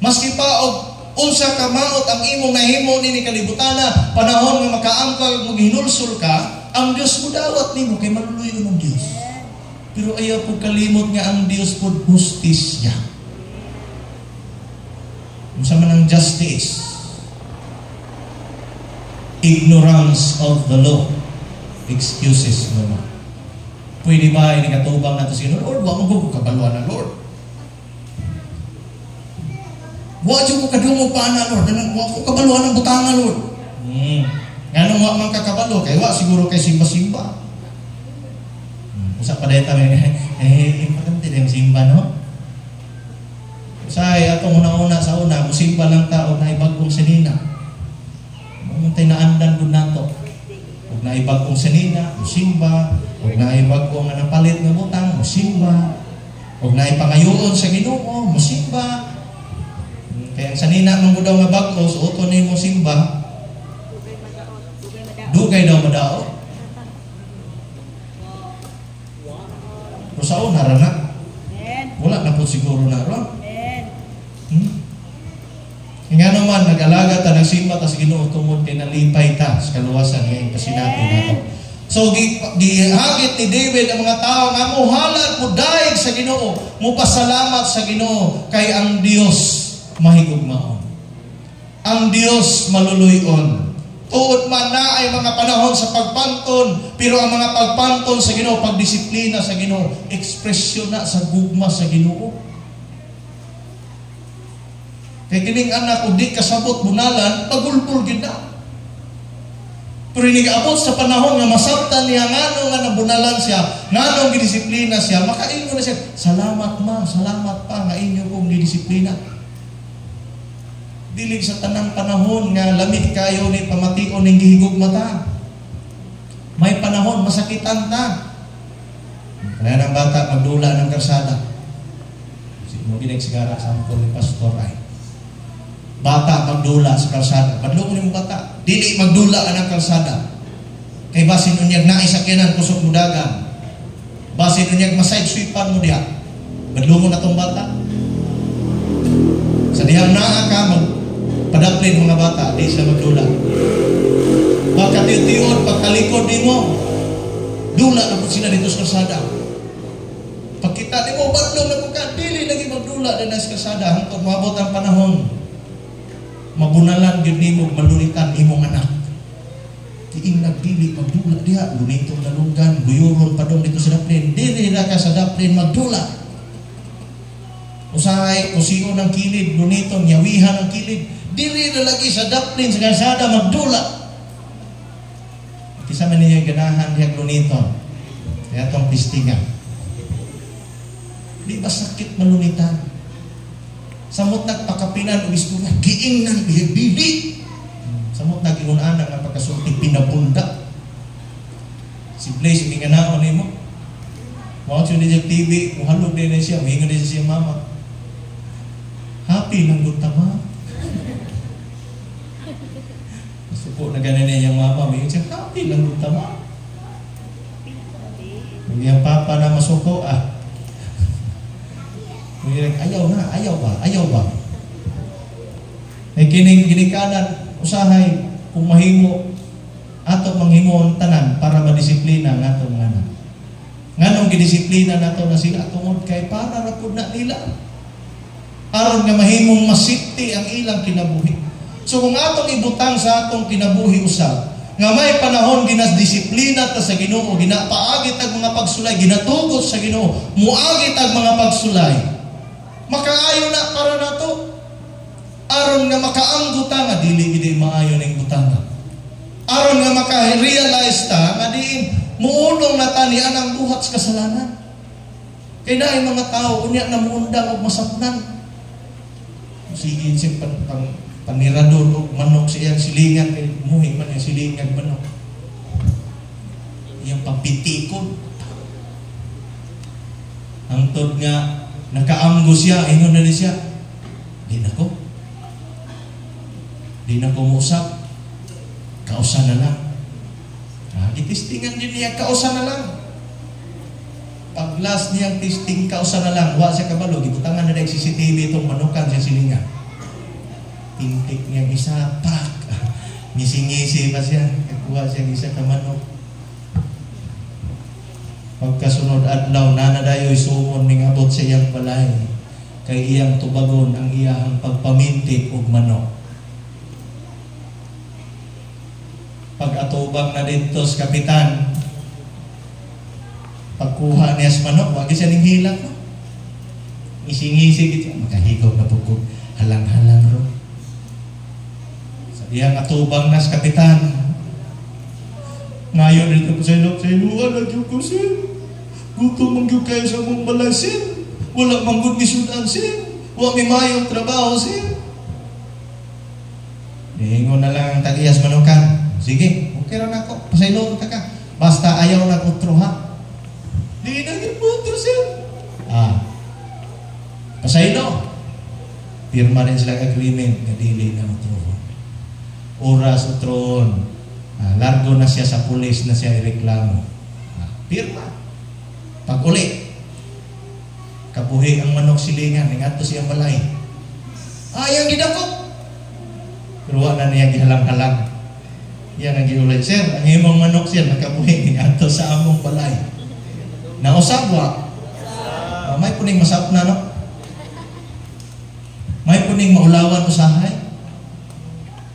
Maski pa og unsa ka maot ang imong nahimo nini kalibutana, panahon nga makaangkag mo ginulsol ka, ang Dios mo dawat nimo kay maluluyon ang Dios. Pero ayaw po kalimot nga ang Dios po hustisya. Unsa man ang justice? Ignorance of the law. Excuses naman. Pwede ba ini katubang nato si Lord? Wa mo ko kabaluan na Lord. Wa jud ko kadungog pa na Lord. Wa ko kabaluan ng butangan Lord. Ngano wa man kakabalo kay wa siguro kay simba-simba. Usa pa dayta importante din simba no. Say atong una-una sa una, musimba lang ta og naibag-ong sinina. Muntay na andan gud nato. Og naibag-ong sinina, musimba, og naibag-ong nga napalit nga butang, musimba. Og naipangayoon sa Ginoo, musimba. Kaya ang sanina man gud daw nga bag-o, suoton nimo simba. Dugay daw madao. Pero sa una rana. Wala na po siguro na ron. Nga naman, nag-alaga ta, nagsimba ta sa Ginoo tungod kay nalipay ta sa kaluwasan ngayon kasi natin nato. So, gihagit ni David ang mga tao nga muhalat mo daig sa Ginoo, mo pasalamat sa Ginoo kay ang Dios mahigugmaon. Ang Dios maluluyon. Tuod man na ay mga panahon sa pagpanton, pero ang mga pagpanton sa Ginoo, pagdisiplina sa Ginoo, ekspresyon na sa gugma sa Ginoo. Kaya kining anak, kung di kasabot bunalan, pagulpul gid na. Pero inigaabot sa panahon nga masabtan niya ngano nga nabunalan siya, ngano gidisiplina siya, makaingon na siya, salamat ma, salamat pa nga inyo kong gidisiplina. Dili sa tanang panahon nga lamig kayo ni pamation ning gihigog mata. May panahon masakitan ta. Kaya ng bata magdula ng karsada. Mo ginagsigara sample ni Pastor ay. Bata magdula sa kalsada. Badlong ni mo bata. Dili magdula ang kalsada. Kay basin unyag naisakyanan kusog mudagan. Basin unyag masayad sweepan mo diha. Badlong na tong bata. Sa dihang naa ka padaplin mga bata, di sila magdula. Pagkatiyon, pagkalikod di mo, dula na po sila dito sa kalsada. Pagkita di mo, badlong na po ka, dili lagi magdula din sa kalsada hangtod maabot ang panahon. Mabunalan yun ni mo, malunitan imong anak. Kiing nagdili, magdula diha, lunitong nalunggan, guyuron pa doon dito sa daplin. Dili na ka sa daplin magdula. Usahay, kusino ng kilid, lunitong, yawihan ng kilid. Dili na lagi sa daplin, sa kalsada, magdula. Kisa man niya ganahan diya lunitong. Kaya itong pistingan. Di ba sakit malunitan? Samot nagpakapinan, ubis ko nga, giing ng bihibili. Samot nagingunaan ang pagkasulti, pinabunda. Si Blaise, hindi nga naon mo. Mga siya niya TV, muhalog din siya, mahinga din siya mama. Happy lang gutama. Suko na ganin niya yung mama, mahinga siya, happy lang gutama. Hindi ang papa na masuko, ayaw ba? Ginikanan, usahay, kung mahimo, ato manghimo ang tanan para madisiplina ng ato mga anak. Nganong gidisiplina nato na sila tungod kay para rapod na nila. Aron nga mahimong masipti ang ilang kinabuhi. So kung atong ibutang sa atong kinabuhi usab, nga may panahon ginasdisiplina ta sa Ginoo, ginapaagit ang mga pagsulay, ginatugot sa Ginoo, muagit ang mga pagsulay. Makaayo na para nato. Aron nga makaanggo ta nga dili gid maayo ning butanga. Aron nga maka-realize ta nga di muunong na ta ni anang buhat sa kasalanan. Kay naay mga tao unya na muundang og masapnan. Sige sing panirador og manok siyang silingan kay muhi man ang silingan manok. Iyang papitikon. Hangtod nga nakaamgo siya, ingon na siya. Di na ko musap. Kausa na lang. Gitistingan din niya, kausa na lang. Pag last niyang testing, kausa na lang. Wa siya kabalo, gibutangan na ng CCTV itong manukan siya silingan. Tintik niya isa, pak. Ngisi-ngisi pa siya. Kakuha siya isa ka manok. Pagkasunod adlaw, nanadayo'y sumon ning abot sa iyang balay. Kay iyang tubagon ang iyang pagpamintik og manok. Pag-atubang na dito sa kapitan, pagkuha niya sa manok, wag siya ning hilak. Ngisi-ngisi gitu, makahigog na pugod, halang-halang ro. Sa diyang atubang na sa kapitan, ngayon dito ko sa iluan, nagyo ko sir. Gutom mangyog kayo sa mong balay sir. Wala manggod ni sudan sir. Wala may mayong trabaho sir. Hingo na lang ang tag-iyas manukan. Sige, okay rin ako. Pasayloon ka ka. Basta ayaw na utro ha. Di na yung utro sir. Pasaylo. Pirma rin sila agreement na dili na utro. Oras utron. Largo na siya sa pulis na siya ireklamo. Pirma. Pag uli, kabuhi ang manok silingan, ingato siya balay. Ayaw gidako. Pero wala na niya gihalang-halang. Yan ang giulay, sir, ang imong manok siya, nakabuhi, ingato sa among balay. Nausabwa. May puning masap na, no? May puning maulawan usahay.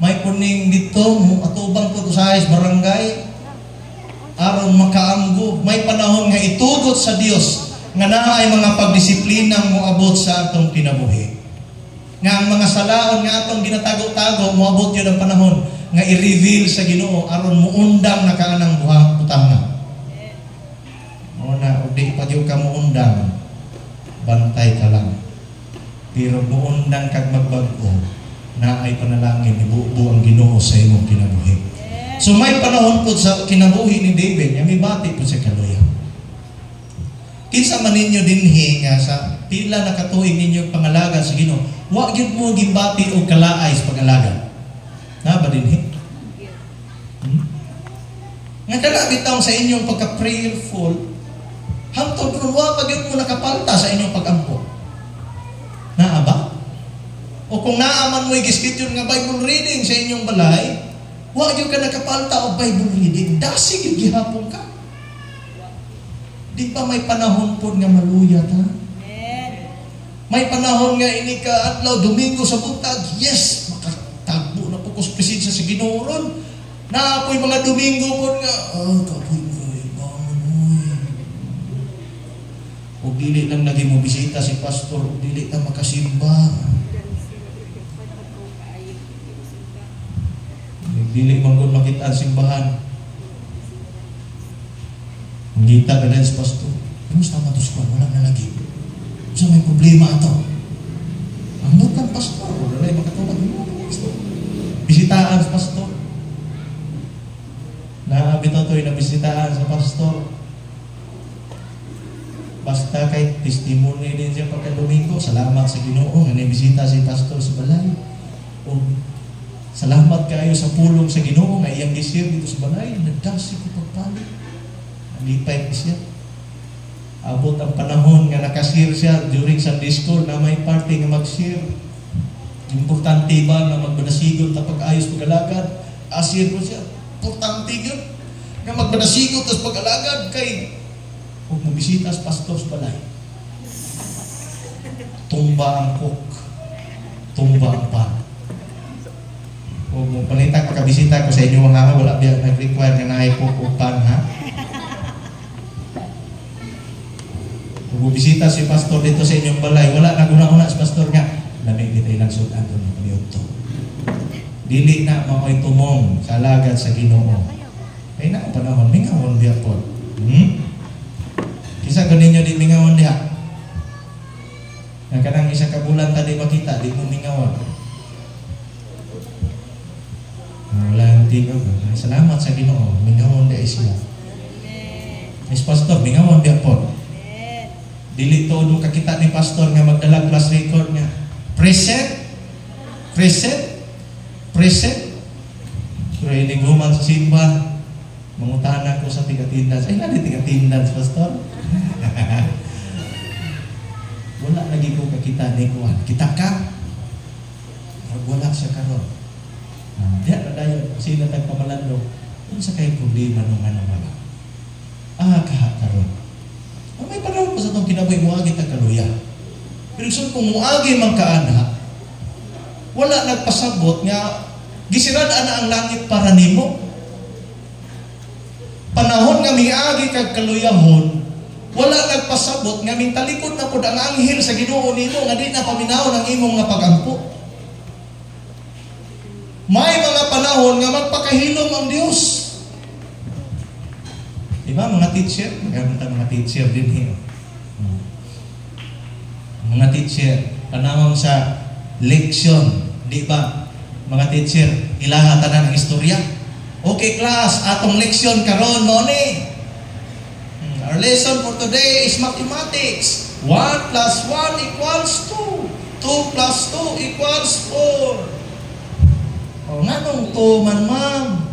May puning dito, atubang po usahay sa barangay. Aron makaamgo, may panahon nga itugot sa Dios nga naa ay mga pagdisiplinang moabot sa atong kinabuhi. Nga ang mga salaon nga atong ginatago-tago moabot yun ang panahon nga i-reveal sa Ginoo aron muundang na kaanang buha utanga. Una, udi pa gyud ka muundang, bantay ka lang. Pero muundang kag magbag-o, na ay panalangin ibuo ang Ginoo sa imong kinabuhi. So may panahon po sa kinabuhi ni David, may bati po sa kaluya. Kinsa man ninyo dinhi nga sa pila na katuig ninyong pangalaga sa Ginoo, wa gyud mo gimbati og kalaay sa pangalaga. Na ba dinhi? Nga dala bitaw sa inyong pagka-prayerful, hangtod ron wa pa gyud mo nakapalta sa inyong pag-ampo. Naa ba? O kung naaman mo i-schedule nga Bible reading sa inyong balay, wa gyud ka nakapalta og Bible reading, dasi gyud gihapon ka. Di ba may panahon po nga maluyat, ha? May panahon nga ini ka adlaw Domingo sa buntag, yes, makatagbo na po ko sa presensya sa Ginoo ron. Naapoy mga Domingo po nga, kapoy ko, bangon. O dili lang naging mo bisita si pastor, o dili ka makasimba. Dili man makita ang simbahan. Ngita ka dahil sa pastor, kamusta matuskuan? Walang nalagi. So may problema ito. Ang bukan pastor, wala yung makatulad. Bisitaan sa pastor. Naabito ito yung nabisitaan sa pastor. Basta kay testimony din siya pagka Domingo, salamat sa Ginoo nga nabisita si pastor sa balay. O salamat kayo sa pulong sa Ginoo nga iyang gisir dito sa balay. Nagdasi ko pagpalit. Lipay siya. Abot ang panahon nga nakasir siya during Sunday school na may party nga mag-share. Importante ba na magbanasigod na pag-ayos pag-alagad? Asir ko siya. Importante yun. Nga magbanasigod tas pag-alagad kay huwag mabisita sa pastor sa balay. Tumba ang cook. Tumba ang pan. Huwag mo palitan pagkabisita ko sa inyo mga wala biya nag-require nga naay cook o pan, ha? Bubisita si pastor dito sa inyong balay, wala na guna-una si pastor nga, lamig dito ilang sudan ko ng pamiyot. Dili na mao'y tumong sa alagad sa Ginoo. Kaya na ang panahon, mingawon diya po. Kisa ko ninyo di mingawon diya. Nga kanang isa kabulan tadi makita, di mo mingawon. Wala, hindi ko. Salamat sa Ginoo, mingawon diya sila. Is pastor, mingawon diya po. Dili todo kakita ni pastor nga magdala class record nga present pero hindi guman sa simba mangutahan ako sa tiga-tindans ay nadi tiga-tindans pastor wala lagi ko kakita ni kuwan kita ka wala siya karon diya na dayon sila tagpamalando kung sa kay problema nung wala karon may panahon pa sa itong kinabuhi muagi ang kaluya. Pero kung muagi man kaana, wala nagpasabot nga gisiraan na ang langit para nimo. Panahon nga miagi kag kaluyahon, wala nagpasabot nga mintalikod na pud ang anghel sa Ginoo nimo nga di na paminawon ang imong nga pagampo. May mga panahon nga magpakahilom ang Dios. Diba mga teacher? Maganda mga teacher din here. Mga teacher, panahon sa leksyon, di ba? Mga teacher, ilahatan na ng istorya. Okay class, atong leksyon karon mo ni. Our lesson for today is mathematics. 1 plus 1 equals 2. 2 plus 2 equals 4. O nga nung 2 man ma'am.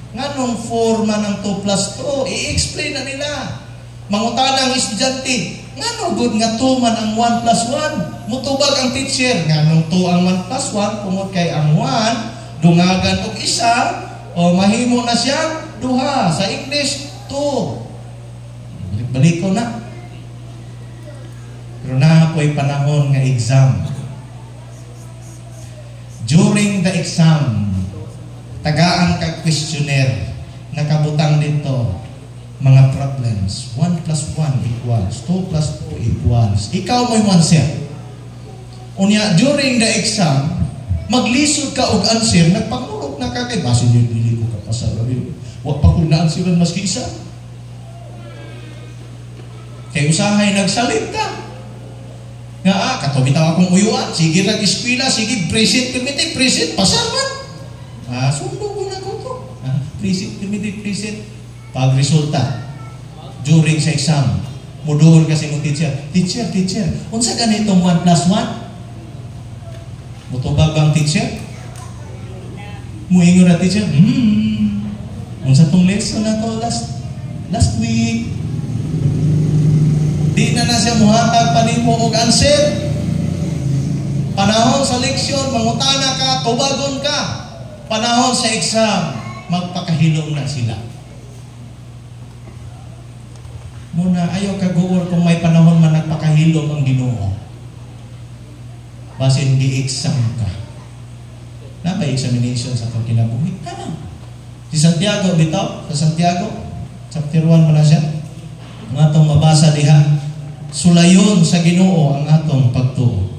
Nganong 4 man ang 2 plus 2? I-explain na nila. Mangutana ang estudyante, nganong good nga 2 man ang 1 plus 1? Mutubag ang teacher, nganong 2 ang 1 plus 1? Kumot kay ang 1, dungagan og isa, o mahimo na siya, 2. Sa English, 2. Balik ko na. Pero na po'y panahon nga exam. During the exam, tagaan ka questionnaire, nakabutang dito, mga problems. 1 plus 1 equals, 2 plus 2 equals. Ikaw mo'y answer. Unya, during the exam, maglisod ka og answer, nagpangulog na ka kay, basin yun, dili ko kapasal. Huwag pa kung na-answeran maski isa. Kay usahay, nagsalit ka. Nga, katubitaw akong uyuan, sige nag-eskwila, sige, present committee, present, pasaman. Sundo ko na ko to. Present committee, present. Pag resulta, during sa exam, Muduol kasi mo teacher. Teacher, unsa ganitong 1 plus 1? Mutubag bang teacher? Muingon na teacher, unsa tong lesson na to last week? Di na siya muhatag panimo og answer. Panahon sa leksyon, mangutana ka, tubagon ka. Panahon sa exam, magpakahilom na sila. Muna, ayaw kaguol kung may panahon man nagpakahilom ang Ginoo. Basin gi-exam ka. Na ba examination sa itong kinabuhi? Kana. Si Santiago, bitaw, sa Santiago, chapter 1 mo na siya. Ang atong mabasa diha, sulayon sa Ginoo ang atong pagtuo.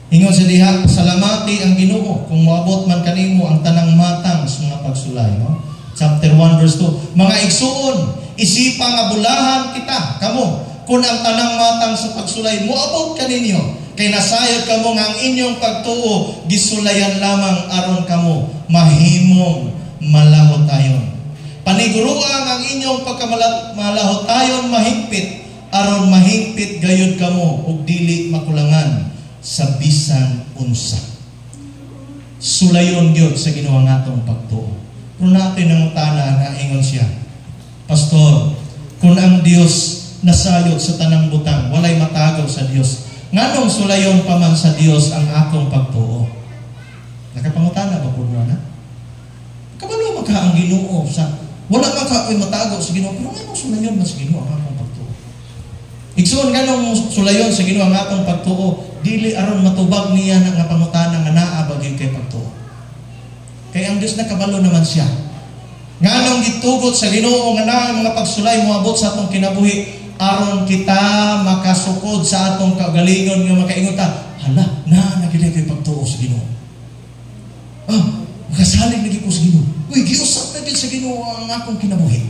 Ingon sa diha, salamati ang Ginoo kung moabot man kanimo ang tanang matang sa mga pagsulay. No? Chapter 1 verse 2, mga igsuon, isipa nga bulahan kita, kamo, kung ang tanang matang sa pagsulay, moabot kaninyo, kay nasayod kamo nga ang inyong pagtuo, gisulayan lamang aron kamo, mahimong malahotayon. Paniguruan ang inyong pagkamalahotayon mahigpit, aron mahigpit gayud kamo, ug dili makulangan sa bisan unsa. Sulayon gyud sa Ginoo ang atong pagtuo. Kung natin ang utana na ingon siya, Pastor, kung ang Dios nasayod sa tanang butang, walay matagaw sa Dios, nganong sulayon pa man sa Dios ang akong pagtuo? Nakapangutana ba po na? Kabalo maka ang Ginoo sa wala maka ay matagaw sa Ginoo, pero nganong sulayon man sa Ginoo ang akong pagtuo? Igsoon nganong sulayon sa Ginoo ang atong pagtuo, dili aron matubag niya nga pangutana nga naa bagay kay pagtuo. Kaya ang Diyos nakabalo naman siya. Nganong gitugot sa Ginoo nga naa mga pagsulay moabot sa atong kinabuhi, aron kita makasukod sa atong kagalingon nga makaingon ta, hala, nagili kay pagtuo sa Ginoo. Makasalig lagi ko sa Ginoo. Uy, giusap na gid sa Ginoo ang akong kinabuhi.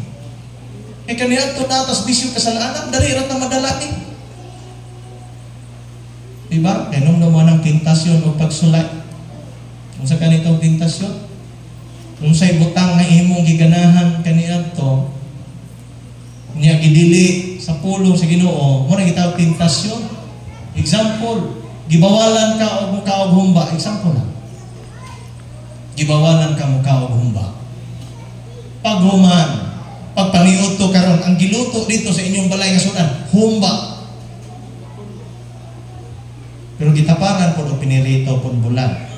E kaniadto natas bisyo kasalanan, dali ra ta madalati. Diba? Kaya nung naman ang tentasyon o pagsulay. Kung sa kanitong tentasyon, kung sa'y butang na imong giganahan kaniadto, niya gidili sa pulong sa Ginoo, mo na gitawag tentasyon. Example, gibawalan ka og mukha og humba. Example lang. Gibawalan ka mukha og humba. Paghuman, pagpaniud to karon ang giluto dito sa inyong balay nga sudan, humba. Pero gitaparan po o pinirito po bulan.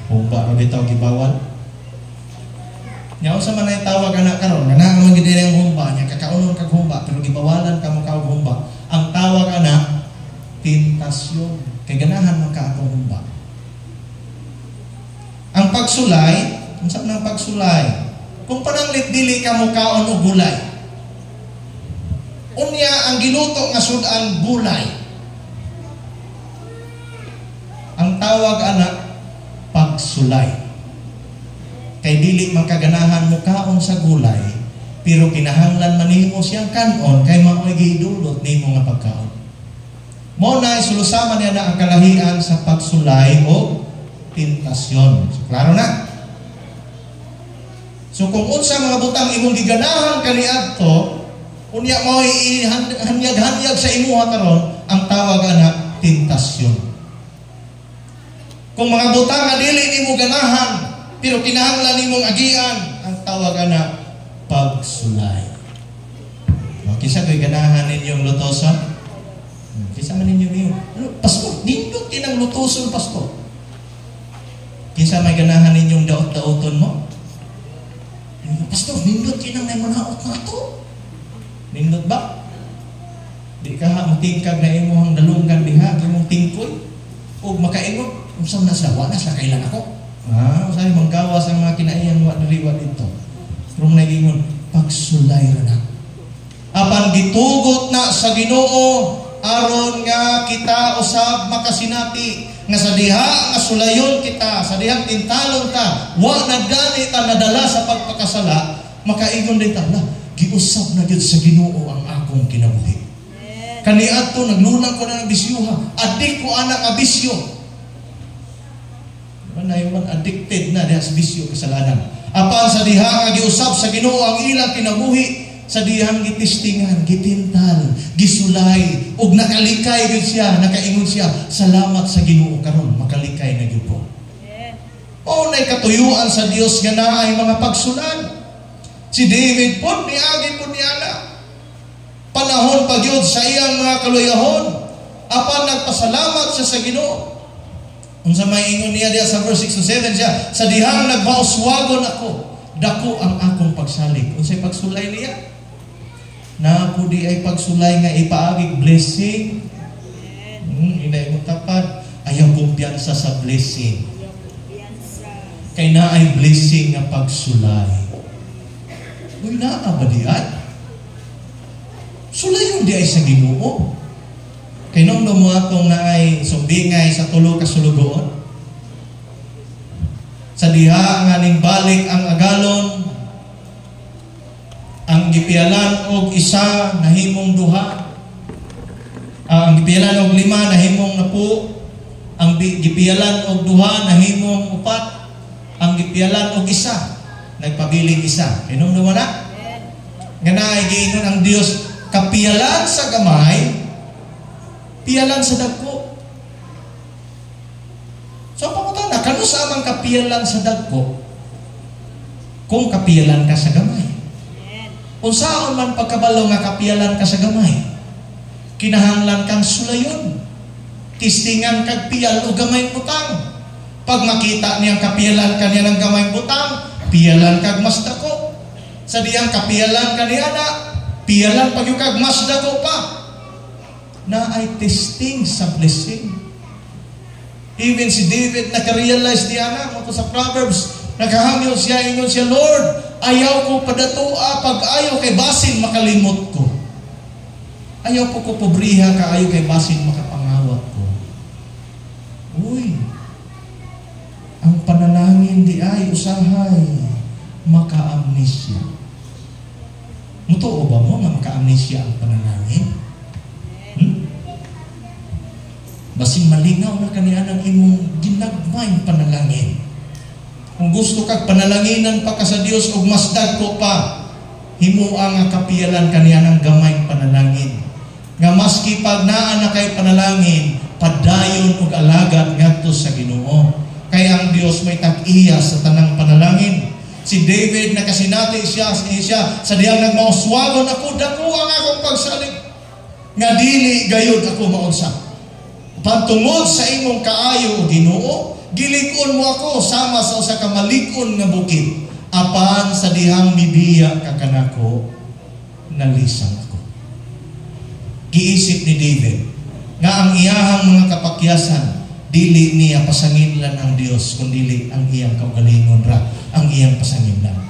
Humba ro bitaw gibawal. Nya usa man ay tawag ana karon nga naa man gid ang humba nya kakaunon kag humba pero gibawalan ka mo ka og humba. Ang tawag ana tentasyon. Kay ganahan man ka atong humba. Ang pagsulay, unsa nang pagsulay? Kung pananglit dili ka mo kaon og gulay. Unya ang giluto nga sudan gulay. Ang tawag ana pagsulay. Kay dili man kaganahan mo kaon sa gulay, pero kinahanglan man nimo siyang kanon kay maoy gidulot nimo nga pagkaon. Mao na isusama niya na ang kalahian sa pagsulay o tentasyon. So, klaro na. So kung unsa mga butang imong giganahan kaniadto, unya maoy hanyag-hanyag sa imuha karon, ang tawag ana tentasyon. Kung mga butang nga dili nimo ganahan, pero kinahanglan nimong agian, ang tawag na pagsulay. Kisa ko'y ganahan ninyong lutoson? Kisa man ninyo niyo? Pastor, nindot kinang lutoson, Pastor. Kisa may ganahan ninyong daot-daoton mo? Pastor, nindot kinang may manaot na ito. Nindot ba? Di ka matingkag na imuhang dalunggan diha, imong tingkoy. O makaingot, usam na sa wala sa kailan ako. Usay manggawas ang mga kinaiyan wa diriwa dito. Pero nagingon pagsulay ra na. Apan gitugot na sa Ginoo aron nga kita usab makasinati nga sa diha nga sulayon kita, sa dihang tintalon ta, wa nagdani ta nadala sa pagpakasala, makaingon din ta, giusab na gyud sa Ginoo ang akong kinabuhi. Kaniadto naglunang ko na ng bisyuha, adik ko anak nga bisyo. Nayman addicted na diha sa bisyo kasalanan. Apan sa diha nga giusab sa Ginoo ang ilang kinabuhi, sa dihang gitistingan, gitintal, gisulay, ug nakalikay gyud siya, nakaingon siya, salamat sa Ginoo karon makalikay na gyud ko. O nay katuyuan sa Dios nga naay mga pagsulad. Si David po niagi po niya panahon pa gyud sa iyang mga kaluyahon, apan nagpasalamat siya sa Ginoo. Unsa may ingon niya diya sa verse 6 to 7 siya, sa dihang nagmauswagon ako, dako ang akong pagsalig. Unsay pagsulay niya? Na po di ay pagsulay nga ipaagig blessing. Inay mo tapat, ayaw kumpiyansa sa blessing. Kay na ay blessing nga pagsulay. Uy, naa ba diyan? Sulay yung di ay sa Ginoo. Kay nung lumuatong na ay sumbingay sa tulo ka sulugoon, sa diha nga ning balik ang agalon, ang gipialan og isa nahimong duha, ang gipialan og 5 nahimong 10, ang gipialan og duha nahimong 4, ang gipialan og isa nagpabiling isa. Inom naman na? Nga na giingon ang Dios, kapialan sa gamay, pialan sa dagko. So pamutan na, kano sa amang kapialan sa dagko kung kapialan ka sa gamay? Kung saan man pagkabalo nga kapialan ka sa gamay, kinahanglan kang sulayon. Tistingan kag pial o gamay butang. Pag makita niyang kapialan ka niya ng gamay butang, pialan kag mas dako. Sa diyang kapialan ka niya na, pialan pag yung kag mas dako pa. Na ay testing sa blessing. Even si David nakarealize niya na, mo sa Proverbs, nagahangyo siya, ingon siya, Lord, ayaw ko padatoa pag ayaw kay basin makalimot ko. Ayaw po ko pobriha ka, ayaw kay basin makapangawat ko. Uy, ang panalangin di ay usahay maka-amnesia. Mutuo ba mo nga maka-amnesia ang panalangin? Basin malingaw na kaniya ng imong ginagmayng panalangin. Kung gusto kag panalanginan pa ka sa Dios ug mas dagko pa, himuang nga kapialan kaniya ng gamay panalangin. Nga maski pag naa na kay panalangin, padayon ug alagad ngadto sa Ginoo. Kaya ang Dios may tag-iya sa tanang panalangin. Si David nakasinati siya sa diyang nagmauswagon ako, dako ang akong pagsalig. Nga dili gayud ako maunsa. Pantungod sa imong kaayo o Ginoo, gilikon mo ako sama sa usa ka malikon nga bukid. Apan sa dihang mibiya ka kanako, nalisang ako. Giisip ni David nga ang iyahang mga kapakyasan dili niya pasanginlan ang Dios kundi ang iyang kaugalingon ra ang iyang pasanginlan.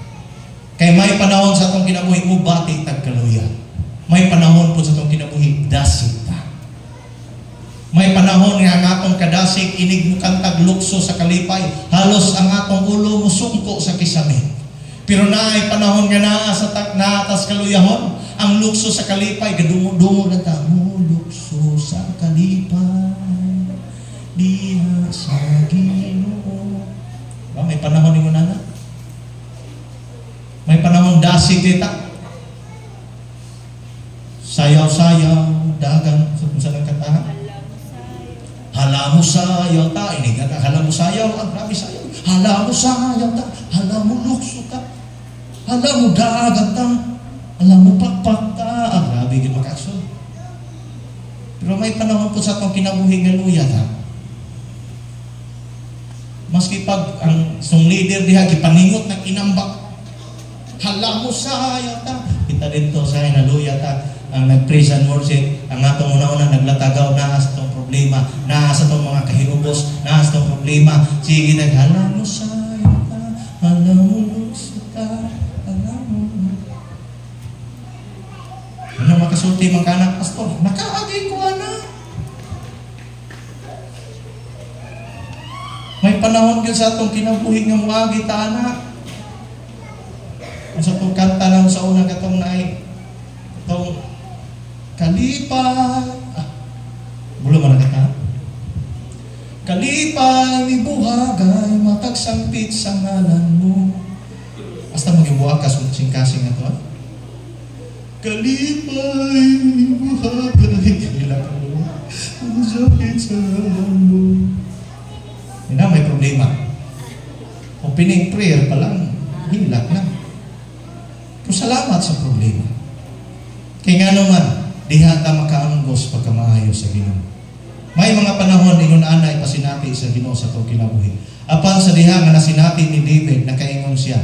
Kay may panahon sa atong kinabuhi mo bati tagkaluya. May panahon po sa atong kinabuhi dasig ta. May panahon nga ang atong kadasig inig mo kang taglukso sa kalipay, halos ang atong ulo mo sungko sa kisame. Pero naay panahon nga naa sa naatas kaluyahon, ang lukso sa kalipay gadungo na ta mo lukso sa kalipay diha sa Ginoo. May panahon ni mo nana? May panahon dasig kita. Sayaw-sayaw, dagan, sa nagkatahan. Hala mo sayaw ta, inigat ka, hala mo sayaw, ang grabe sayaw. Hala mo sayaw ta, hala mo lukso ta, hala mo dagat ta, hala mo pakpak ta, ang grabe gid makaso. Pero may panahon po sa itong kinabuhi nga luya ta. Maski pag ang song leader diha gipaningot ng inambak, hala mo sayaw ta. Kita dito sa hinaluya ta, ang nag-praise and worship, ang atong una-una naglatagaw na sa itong problema, na sa itong mga kahirubos, na sa itong problema. Sige, naghala mo sayo ka, hala mo lukso ka, hala mo. Ano makasulti mga kanak, pastor? Nakaagay ko, anak. May panahon din sa itong kinabuhi ng mga agita, anak. Sa itong kanta lang sa unang katong naay, itong kalipay, bulo man kata. Kalipay ni buhagay, matagsangpit sa ngalan mo. Basta magibuha ka, sing-kasing na to. kalipay buhabay kailangan ang sakit sa mo. Yan na, may problema. Opening prayer pa lang, hilak na. Pero salamat sa problema. Kaya nga naman, diha ka makaanggos pagkamaayos sa Ginoo. May mga panahon ingon ana ipasinati sa Ginoo sa tong kinabuhi. Apan sa diha nga nasinati ni David nakaingon siya.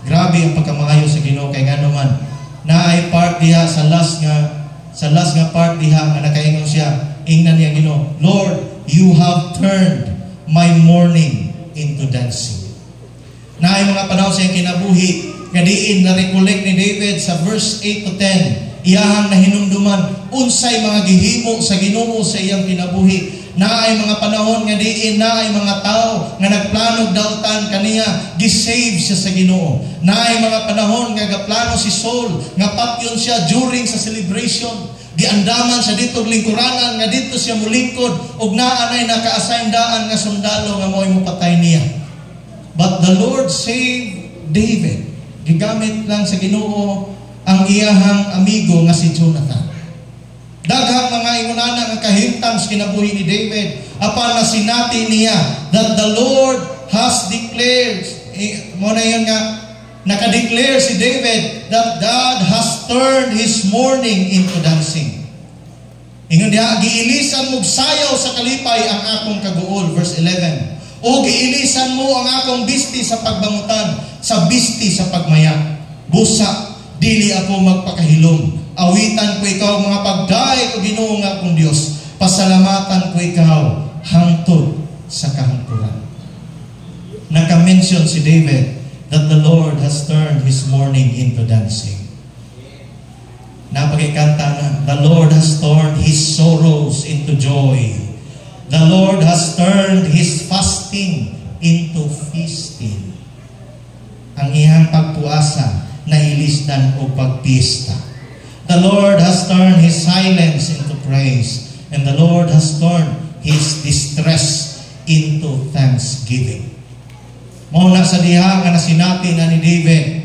Grabe ang pagkamaayos sa Ginoo kay nga naman naay part diha sa last nga part diha nga nakaingon siya. Ingnan niya Ginoo, Lord, you have turned my mourning into dancing. Naay mga panahon sa iyang kinabuhi nga diin na recollect ni David sa verse 8 to 10. Iyahang nahinumduman unsay mga gihimo sa Ginoo sa iyang kinabuhi. Naay mga panahon nga diin naay mga tao nga nagplano dautan kaniya gisave siya sa Ginoo. Naay mga panahon nga gaplano si Saul nga patyon siya during sa celebration. Giandaman sa dito lingkuranan nga dito siya mulingkod ug naa nay naka-assign daan nga sundalo nga mo'y mopatay niya. But the Lord saved David. Gigamit lang sa Ginoo ang iyahang amigo nga si Jonathan. Daghang mga ingunana nga kahimtang sa kinabuhi ni David apan nasinati niya that the Lord has declared mo na yun nga nakadeclare si David that God has turned his mourning into dancing. Ingon diha giilisan mo sayaw sa kalipay ang akong kaguol, verse 11. O giilisan mo ang akong bisti sa pagbangutan, sa bisti sa pagmaya. Busa dili ako magpakahilom. Awitan ko ikaw mga pagdaay ko Ginoo nga akong Dios. Pasalamatan ko ikaw hangtod sa kahangturan. Naka-mention si David that the Lord has turned his mourning into dancing. Napakikanta na, the Lord has turned his sorrows into joy. The Lord has turned his fasting into feasting. Ang iyang pagpuasa na ilisdan o pagpista. The Lord has turned his silence into praise, and the Lord has turned his distress into thanksgiving. Muna sa diha nga nasinati na ni David,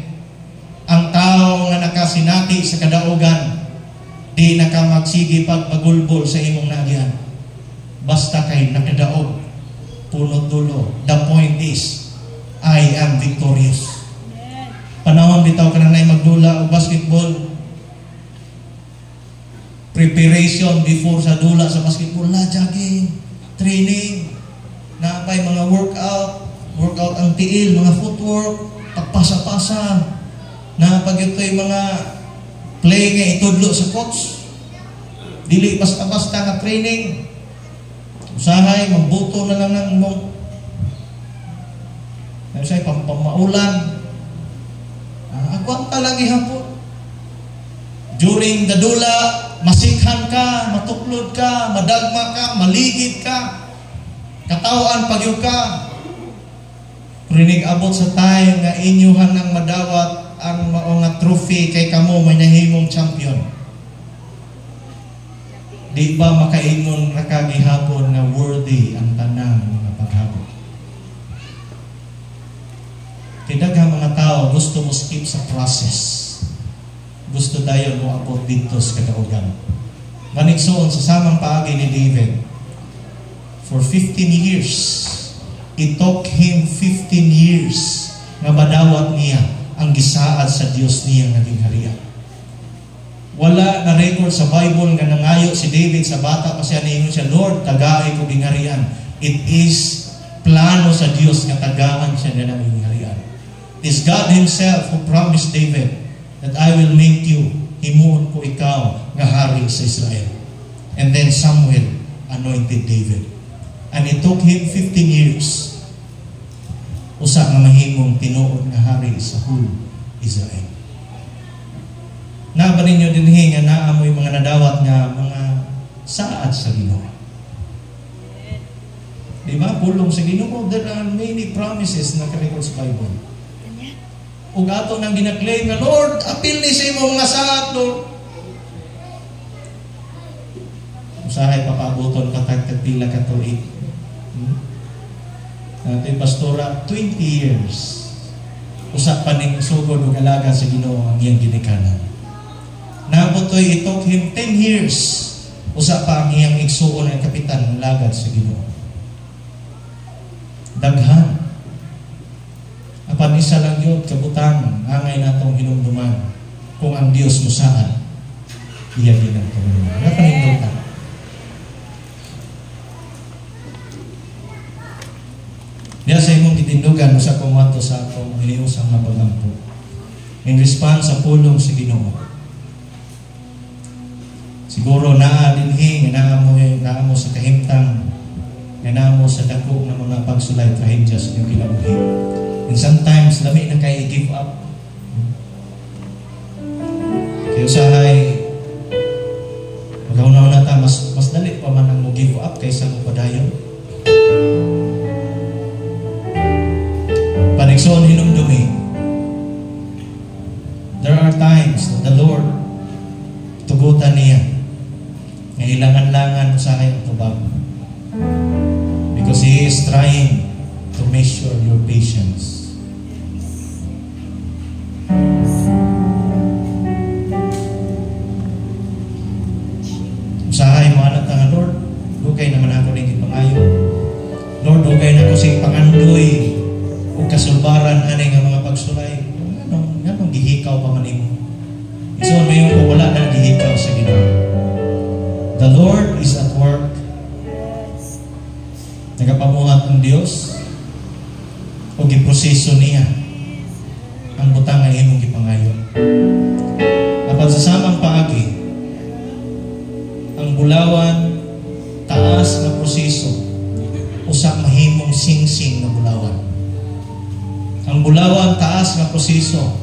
ang tao nga nakasinati sa kadaugan, di nakamagsigi pag magulbol sa imong nagyan. Basta kay nakadaog, punot dulo. The point is, I am victorious. Panahon bitaw ka na magdula o basketball, preparation before sa dula sa basketball na jogging, training, na pa'y mga workout ang tiil, mga footwork, pagpasa-pasa, na pag ito'y mga play nga itudlo sa coach, dili basta-basta na training, usahay, magbuto na lang ng mo, usahay, pampamaulan, agwang talagi hapon. During the dula, masikhan ka, matuklod ka, madagma ka, maligid ka, katawaan pagyo ka. Rinig abot sa time nga inyuhan ng madawat ang mga trophy kay kamo may nahimong champion. Di ba makaingon nakagihapon na worthy ang tanang mga paghapon? Kaya daghang mga tao gusto mo skip sa process. Gusto dayon mo abot dito sa kadaugan. Manigsoon sa samang paagi ni David, for 15 years, it took him 15 years nga madawat niya ang gisaad sa Dios niya nga gingharian. Wala na record sa Bible nga nangayo si David sa bata pa siya niingon siya, Lord, tagaay ko gingharian. It is plano sa Dios nga tagaan siya na ng gingharian. It is God Himself who promised David that I will make you, himuon ko ikaw nga hari sa Israel. And then Samuel anointed David. And it took him 15 years usa nga mahimong tinuod nga hari sa whole Israel. Naba ninyo dinhi nga naa mo'y mga nadawat nga mga saad sa Ginoo. Di ba? Pulong sa Ginoo, there are many promises na ka-record sa Bible. Ug ato nang ginaklaim nga, Lord, apil ni sa imong mga saad, Lord. Usahay papabuton katag pila ka tuig. Ating pastora, 20 years. Usa pa ning sugod ug alaga sa Ginoo ang iyang ginikanan. Nabutoy, it took him 10 years. Usa pa ang iyang igsuon ng kapitan ng lagad sa Ginoo. Daghan. Apan isa lang yun, kabutang, angay natong hinumduman. Kung ang Diyos mo saan, iya din ang tumulong. Napanindot. Diya sa imong kitindugan, usa kong mato sa akong iniusang na pagampo. In response sa pulong sa Ginoo. Siguro dinhi nga naamo sa kahimtang, nga naamo sa dako ng mga pagsulay trahedya sa inyong kinabuhi. And sometimes, lami na kayo i-give up. Kaya usahay, pagkaunaw na mas dali pa man ang mo-give up kaysa mo padayon. Panigsoon hinumdumi, there are times that the Lord tugutan niya nga ilangan-langan usahay ang tubag. Because He is trying to measure your patience. Usahay mo anak nga, Lord, dugay naman ako rin ipangayo. Lord, dugay na ko sa pangandoy o kasulbaran ani nga mga pagsulay. Anong gihikaw pa man imo? So, may yung wala na gihikaw sa Ginoo. The Lord is at work. Nagapamuhat ang Diyos o giproseso niya ang butang nga imong gipangayon. Apan sa samang paagi, ang bulawan taas na proseso usa mahimong singsing na bulawan. Ang bulawan taas na proseso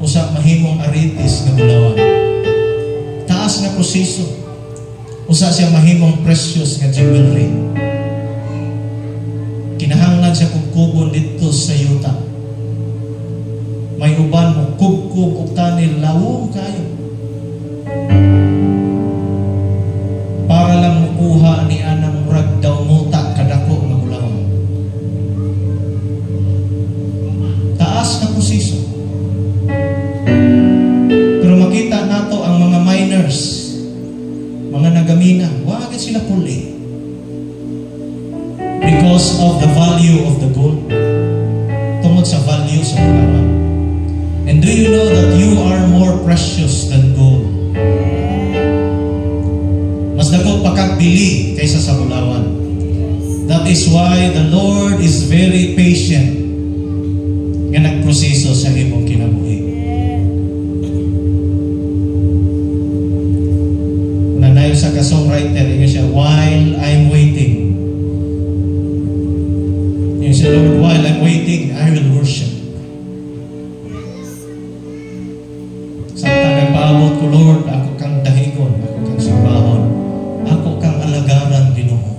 usa mahimong aritis na bulawan. Taas na proseso usa siya mahimong precious nga jewelry. Kinahanglan siya kubkubon dito sa yuta. May uban mo kubkub ug tanil lawom kayo. Para lang mukuha ni anang murag daw muta kadako nga bulawan. Taas na proseso. Pero makita nato ang mga miners, mga nagamina, wag sila puli. Because of the value of the gold. Tungod sa value sa bulawan. And do you know that you are more precious than gold? Mas dako pa kag bili kaysa sa bulawan. That is why the Lord is very patient nga nagproseso sa imong kinabuhi. Nanayo sa ka-songwriter, nga siya, while I'm waiting. Yung siya, Lord, while I'm waiting, I will worship. Samtang nagpaabot ko, Lord, ako kang dahigon, ako kang sumbahon, ako kang alagaran, Ginoo.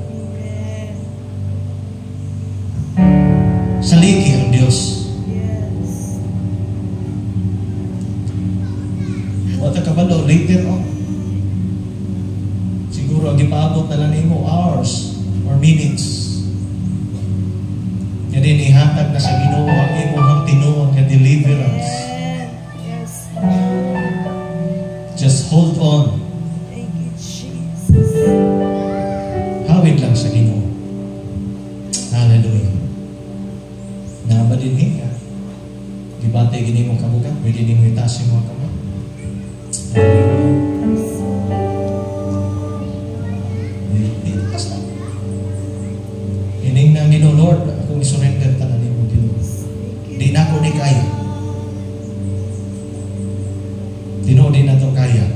Saliki ang Diyos. Wata kabalo, later on, siguro ang ipaabot na lang mo, hours or minutes. Yan din ihatag na sa Ginoo ang imong tinuod nga deliverance. Just hold on. Thank you, Jesus. Hawid lang sa Ginoo. Hallelujah. Nabadin niya. Gibate gini mo kabuga, pwede ni mo itaas yung mga kamay. Itaas lang. Ining na Ginoo, Lord, akong isurrender tanan nimo Ginoo. Di na ako ni kaya. Ginoo, di na to kaya.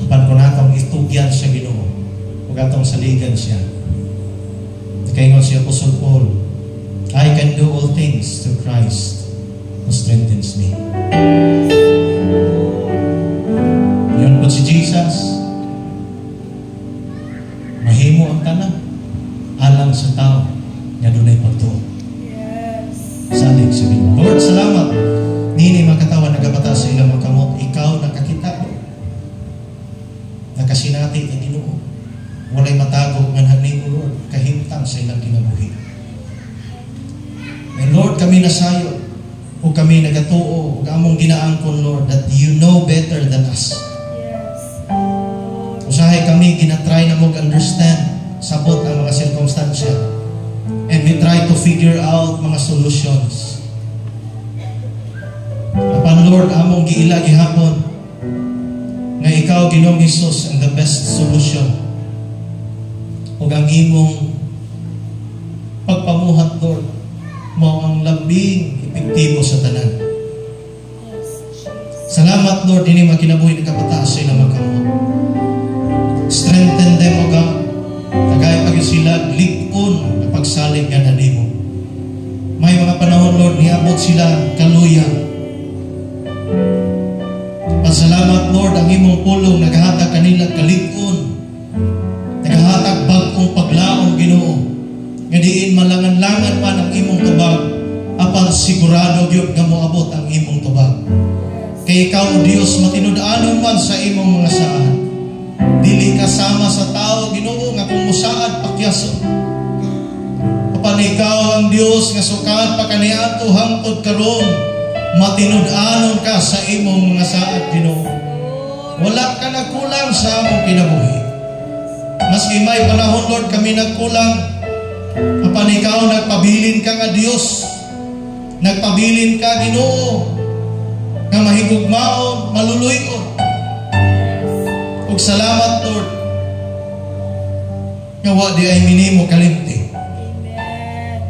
Apan ko na akong itugyan siya Ginoo. Huwag atong saligan siya. Kaingon siya Apostle Paul, I can do all things through Christ who strengthens me. Yun po si Jesus. Mahimo ang tanan alang sa tao nga dunay pagtuo. Salig sa Ginoo. Lord, salamat. Nini mga katawan nagabata sa ilang mga kamot. Ikaw nakakita mo. Nakasinati ang Ginoo. Walay matagog nga nagning Lord. Kahimtang sa ilang kinabuhi. And Lord, kami nasayon o kami nagatuo, o among ginaangkon, Lord, that you know better than us. Yes. Usahay kami, ginatry na mag-understand sabot ang mga sirkumstansya. And we try to figure out mga solutions. Apan, Lord, among giila gihapon nga ikaw, Ginoong Hesus, ang the best solution. O ang imong pagpamuhat, Lord, mo ang labing epektibo sa tanan. Salamat, Lord, ini makinabuhi ng kapataas sa ilang magkamot. Strengthen them, O God. Tagay pag sila likon na pagsalig nga na nimo. May mga panahon, Lord, niabot sila kaluya. Pasalamat, Lord, ang imong pulong naghatag kanila kalikon. Naghatag bagong paglaom, Ginoo. Nga diin malangan-langan man ang imong tubag, apan sigurado gyud nga moabot ang imong tubag. Kay ikaw, O Dios, matinud-anon man sa imong mga saan. Dili kasama sa tao, Ginoo, nga kung musaad pakyason. Apan ikaw ang Dios nga sukat pa kaniadto hangtod karon, matinud-anon ka sa imong mga saad, Ginoo. Wala ka nagkulang sa among kinabuhi. Maski may panahon, Lord, kami nagkulang, apan ikaw nagpabilin ka nga Dios. Nagpabilin ka, Ginoo, nga mahigugmaon, maluluyon. Ug salamat, Lord, nga wa di ay minimo kalimti.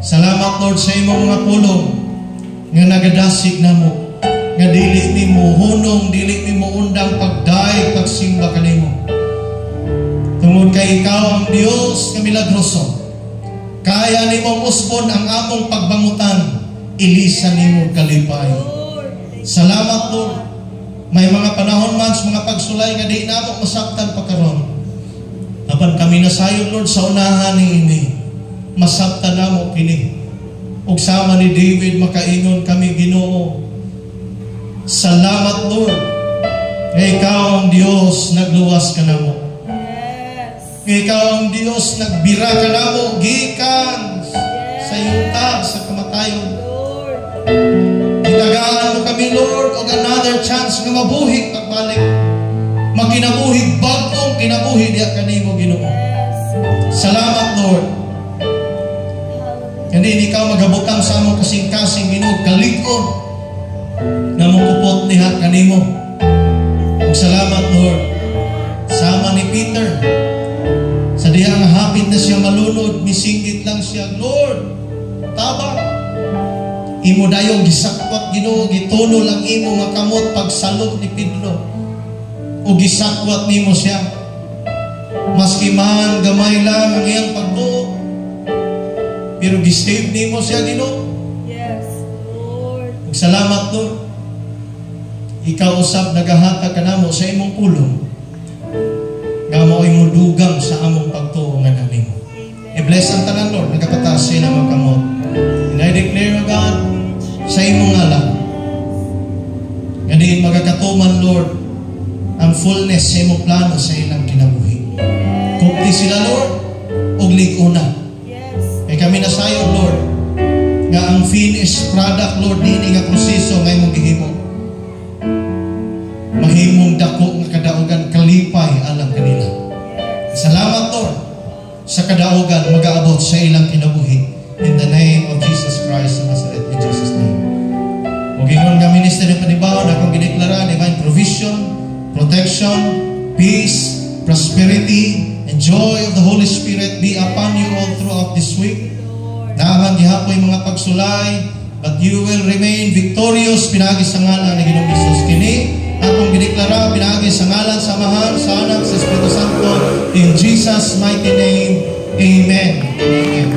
Salamat, Lord, sa imong mga pulong nga nagadasig namo, nga dili nimo hunong, dili nimo undang pagdaig, pagsimba kanimo. Tungod kay ikaw ang Dios nga milagroso, kaya nimo usbon ang among pagbangutan, ilisan nimo kalipay. Salamat, Lord. May mga panahon man sa mga pagsulay nga di namo masabtan pa karon. Apan kami nasayon, Lord, sa unahan niini, masabtan namo kini. Ug sama ni David makaingon kami, Ginoo. Salamat, Lord. Nga ikaw ang Dios nagluwas ka namo. Nga ikaw ang Dios nagbira ka namo gikan sa yuta, sa kamatayon. Itagaan mo kami, Lord, og another chance nga mabuhi pagbalik. Magkinabuhi bagong kinabuhi diya kanimo, Ginoo. Salamat, Lord. Hindi ikaw magabutang sa among kasing-kasing, Ginoo, kalig-on na mukupot niya kanimo. Ug salamat, Lord. Sama ni Peter, sa diyang hapit na siya malunod, misinggit lang siya, Lord, tabang. Imo dayong gisakwat, Ginoo, gituno lang imo makamot pagsalo ni Pedro. O gisakwat nimo siya. Maski man gamay lang ang iyang pagtuo, pero gisave nimo siya, Ginoo. Yes, Lord. Salamat, Lord. Ikaw usab nagahatag kanamo sa imong pulong, nga mao imong dugang sa among pagtuo nga nimo. I-bless ang tanan, Lord, nagapataas sa ilang kamot. And I declare, God, sa imong ngalan, nga diin magakatuman, Lord, ang fullness sa imong plano sa ilang kinabuhi. Kupti sila, Lord, og liguna. Kay kami nasayod, Lord, nga ang finished product, Lord, diin nga proseso nga imong gihimo, mahimong dako nga kadaugan kalipay alang kanila. Salamat, Lord, sa kadaugan mag-aabot sa ilang kinabuhi. In the name of Jesus Christ of Nazareth, in Jesus' name. O gingon nga minister ng panibaw na akong gineklara, divine provision, protection, peace, prosperity, and joy of the Holy Spirit be upon you all throughout this week. Naman gihapoy mga pagsulay, but you will remain victorious pinagi sa ngalan ni Ginoong Hesus. Kini akong gineklara pinagi sa ngalan sa Amahan, sa Anak, sa Espiritu Santo, in Jesus' mighty name. Amen. Amen.